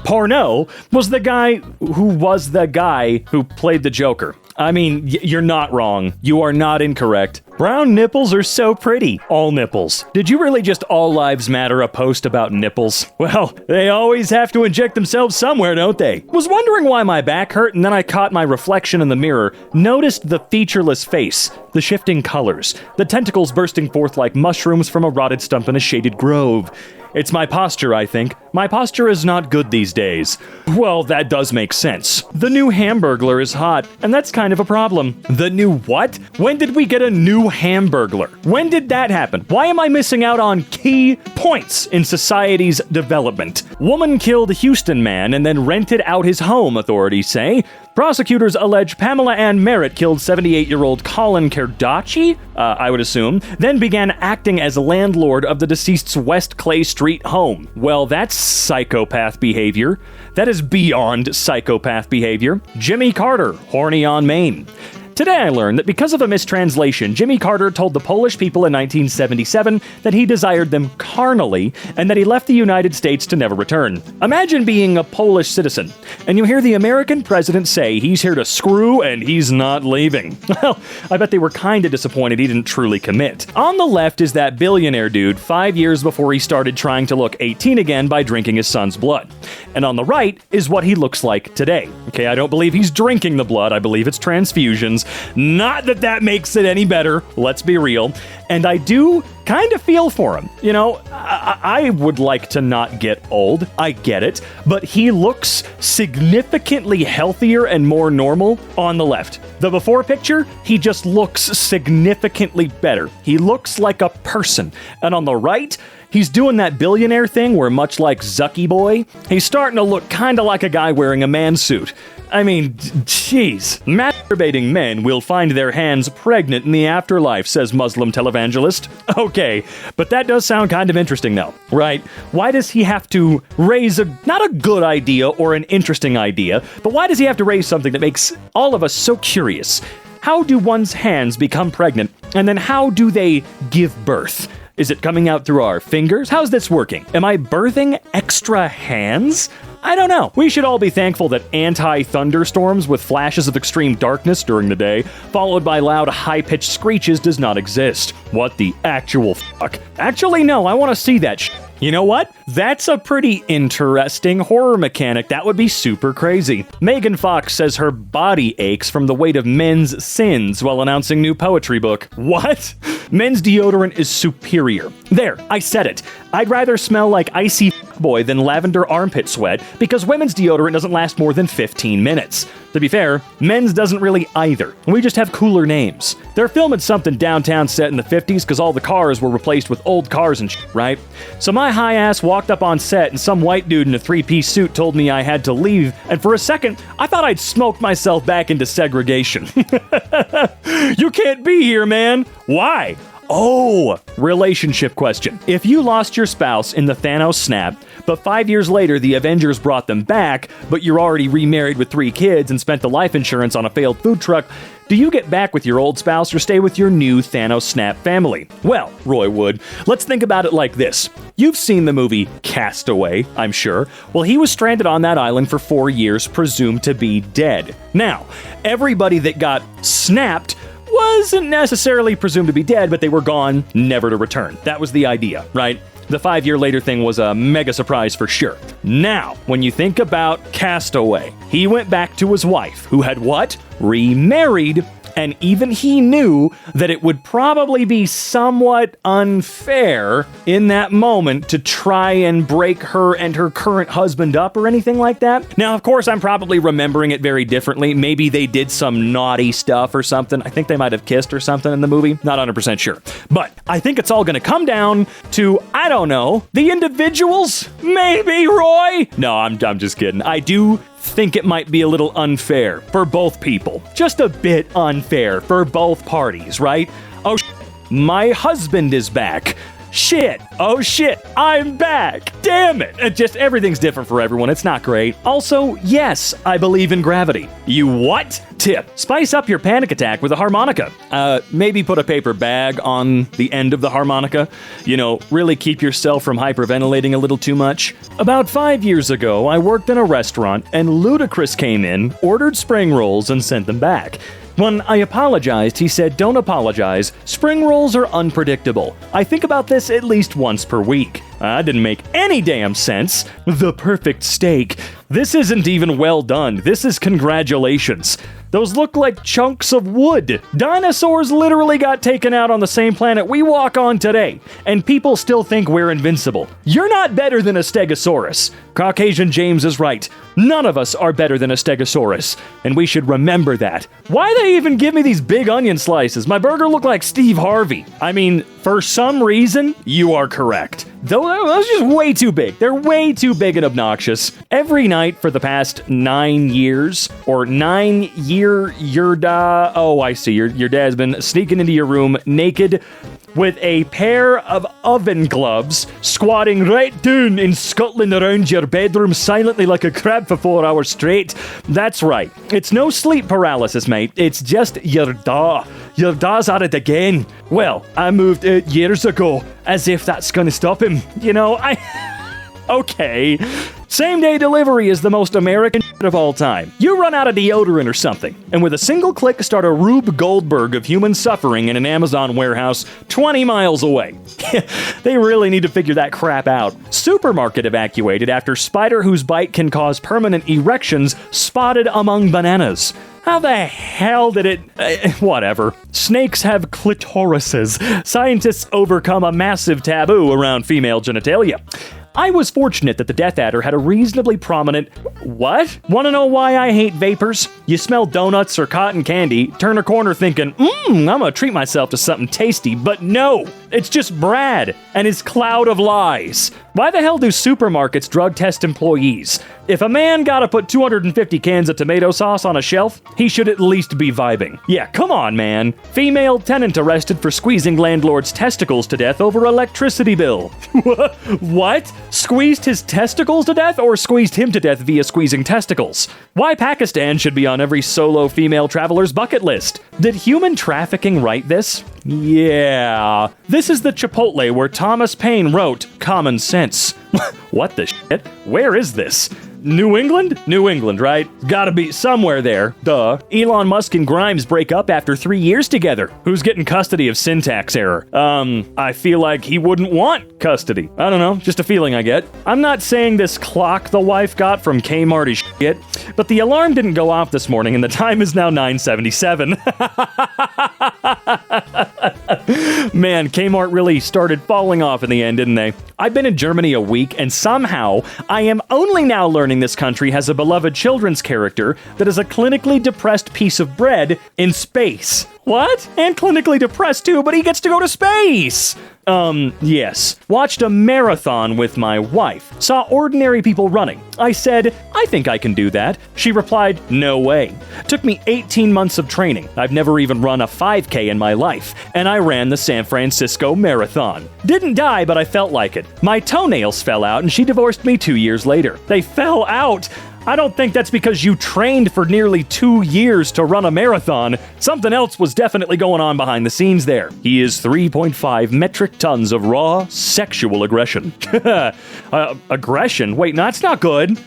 porno was the guy who played the Joker. I mean, you're not wrong. You are not incorrect. Brown nipples are so pretty. All nipples. Did you really just All Lives Matter a post about nipples? Well, they always have to inject themselves somewhere, don't they? Was wondering why my back hurt, and then I caught my reflection in the mirror, noticed the featureless face, the shifting colors, the tentacles bursting forth like mushrooms from a rotted stump in a shaded grove. It's my posture, I think. My posture is not good these days. Well, that does make sense. The new Hamburglar is hot, and that's kind of a problem. The new what? When did we get a new Hamburglar? When did that happen? Why am I missing out on key points in society's development? Woman killed Houston man and then rented out his home, authorities say. Prosecutors allege Pamela Ann Merritt killed 78-year-old Colin Kardashian, I would assume, then began acting as landlord of the deceased's West Clay Street home. Well, that's psychopath behavior. That is beyond psychopath behavior. Jimmy Carter, horny on Maine. Today I learned that because of a mistranslation, Jimmy Carter told the Polish people in 1977 that he desired them carnally and that he left the United States to never return. Imagine being a Polish citizen, and you hear the American president say he's here to screw and he's not leaving. Well, I bet they were kinda disappointed he didn't truly commit. On the left is that billionaire dude 5 years before he started trying to look 18 again by drinking his son's blood. And on the right is what he looks like today. Okay, I don't believe he's drinking the blood, I believe it's transfusions. Not that that makes it any better, let's be real. And I do kind of feel for him. You know, I would like to not get old, I get it, but he looks significantly healthier and more normal on the left. The before picture, he just looks significantly better. He looks like a person. And on the right, he's doing that billionaire thing where, much like Zucky Boy, he's starting to look kind of like a guy wearing a man suit. I mean, jeez. Masturbating men will find their hands pregnant in the afterlife, says Muslim televangelist. Okay, but that does sound kind of interesting though, right? Why does he have to raise not a good idea or an interesting idea, but why does he have to raise something that makes all of us so curious? How do one's hands become pregnant, and then how do they give birth? Is it coming out through our fingers? How's this working? Am I birthing extra hands? I don't know. We should all be thankful that anti-thunderstorms with flashes of extreme darkness during the day, followed by loud, high-pitched screeches, does not exist. What the actual fuck? Actually, no, I want to see that shit. You know what? That's a pretty interesting horror mechanic. That would be super crazy. Megan Fox says her body aches from the weight of men's sins while announcing new poetry book. What? Men's deodorant is superior. There, I said it. I'd rather smell like icy boy than lavender armpit sweat because women's deodorant doesn't last more than 15 minutes. To be fair, men's doesn't really either. We just have cooler names. They're filming something downtown set in the 50s because all the cars were replaced with old cars and shit, right? So my high ass walked up on set and some white dude in a three-piece suit told me I had to leave, and for a second, I thought I'd smoked myself back into segregation. You can't be here, man. Why? Oh, relationship question. If you lost your spouse in the Thanos snap, but 5 years later the Avengers brought them back, but you're already remarried with 3 kids and spent the life insurance on a failed food truck, do you get back with your old spouse or stay with your new Thanos snap family? Well, Roy Wood, let's think about it like this. You've seen the movie Castaway, I'm sure. Well, he was stranded on that island for 4 years, presumed to be dead. Now, everybody that got snapped wasn't necessarily presumed to be dead, but they were gone, never to return. That was the idea, right? The 5 year later thing was a mega surprise for sure. Now, when you think about Castaway, he went back to his wife, who had what? Remarried, and even he knew that it would probably be somewhat unfair in that moment to try and break her and her current husband up or anything like that. Now, of course, I'm probably remembering it very differently. Maybe they did some naughty stuff or something. I think they might have kissed or something in the movie. Not 100% sure. But I think it's all going to come down to, I don't know, the individuals? Maybe, Roy? No, I'm just kidding. I do think it might be a little unfair for both people. Just a bit unfair for both parties, right? Oh, my husband is back. Shit. Oh shit. I'm back. Damn it. Just everything's different for everyone. It's not great. Also, yes, I believe in gravity. You what? Tip. Spice up your panic attack with a harmonica. Maybe put a paper bag on the end of the harmonica. You know, really keep yourself from hyperventilating a little too much. About 5 years ago, I worked in a restaurant and Ludacris came in, ordered spring rolls, and sent them back. When I apologized, he said, "Don't apologize. Spring rolls are unpredictable. I think about this at least once per week." That didn't make any damn sense. The perfect steak. This isn't even well done. This is congratulations. Those look like chunks of wood. Dinosaurs literally got taken out on the same planet we walk on today, and people still think we're invincible. You're not better than a Stegosaurus. Caucasian James is right. None of us are better than a Stegosaurus, and we should remember that. Why they even give me these big onion slices? My burger looked like Steve Harvey. I mean, for some reason, you are correct. Though those are just way too big. They're way too big and obnoxious. Every night for the past 9 years, or 9 year, I see, your dad's been sneaking into your room naked with a pair of oven gloves, squatting right down and scuttling around your bedroom silently like a crab for 4 hours straight. That's right. It's no sleep paralysis, mate. It's just your da. Your da's at it again. Well, I moved out years ago, as if that's gonna stop him. You know, Okay. Same-day delivery is the most American shit of all time. You run out of deodorant or something, and with a single click start a Rube Goldberg of human suffering in an Amazon warehouse 20 miles away. They really need to figure that crap out. Supermarket evacuated after spider whose bite can cause permanent erections spotted among bananas. How the hell did it... whatever. Snakes have clitorises. Scientists overcome a massive taboo around female genitalia. I was fortunate that the Death Adder had a reasonably prominent... What? Want to know why I hate vapors? You smell donuts or cotton candy, turn a corner thinking, I'm gonna treat myself to something tasty, but no! It's just Brad and his cloud of lies. Why the hell do supermarkets drug test employees? If a man gotta put 250 cans of tomato sauce on a shelf, he should at least be vibing. Yeah, come on, man. Female tenant arrested for squeezing landlord's testicles to death over electricity bill. What? Squeezed his testicles to death or squeezed him to death via squeezing testicles? Why Pakistan should be on every solo female traveler's bucket list. Did human trafficking write this? Yeah. This is the Chipotle where Thomas Paine wrote Common Sense. What the shit? Where is this? New England? New England, right? Gotta be somewhere there. Duh. Elon Musk and Grimes break up after 3 years together. Who's getting custody of syntax error? I feel like he wouldn't want custody. I don't know, just a feeling I get. I'm not saying this clock the wife got from Kmart is shit, but the alarm didn't go off this morning and the time is now 9:77. Man, Kmart really started falling off in the end, didn't they? I've been in Germany a week and somehow I am only now learning this country has a beloved children's character that is a clinically depressed piece of bread in space. What? And clinically depressed too, but he gets to go to space! Yes. Watched a marathon with my wife. Saw ordinary people running. I said, I think I can do that. She replied, no way. Took me 18 months of training. I've never even run a 5K in my life. And I ran the San Francisco Marathon. Didn't die, but I felt like it. My toenails fell out and she divorced me 2 years later. They fell out! I don't think that's because you trained for nearly 2 years to run a marathon. Something else was definitely going on behind the scenes there. He is 3.5 metric tons of raw sexual aggression. Aggression? Wait, no, that's not good.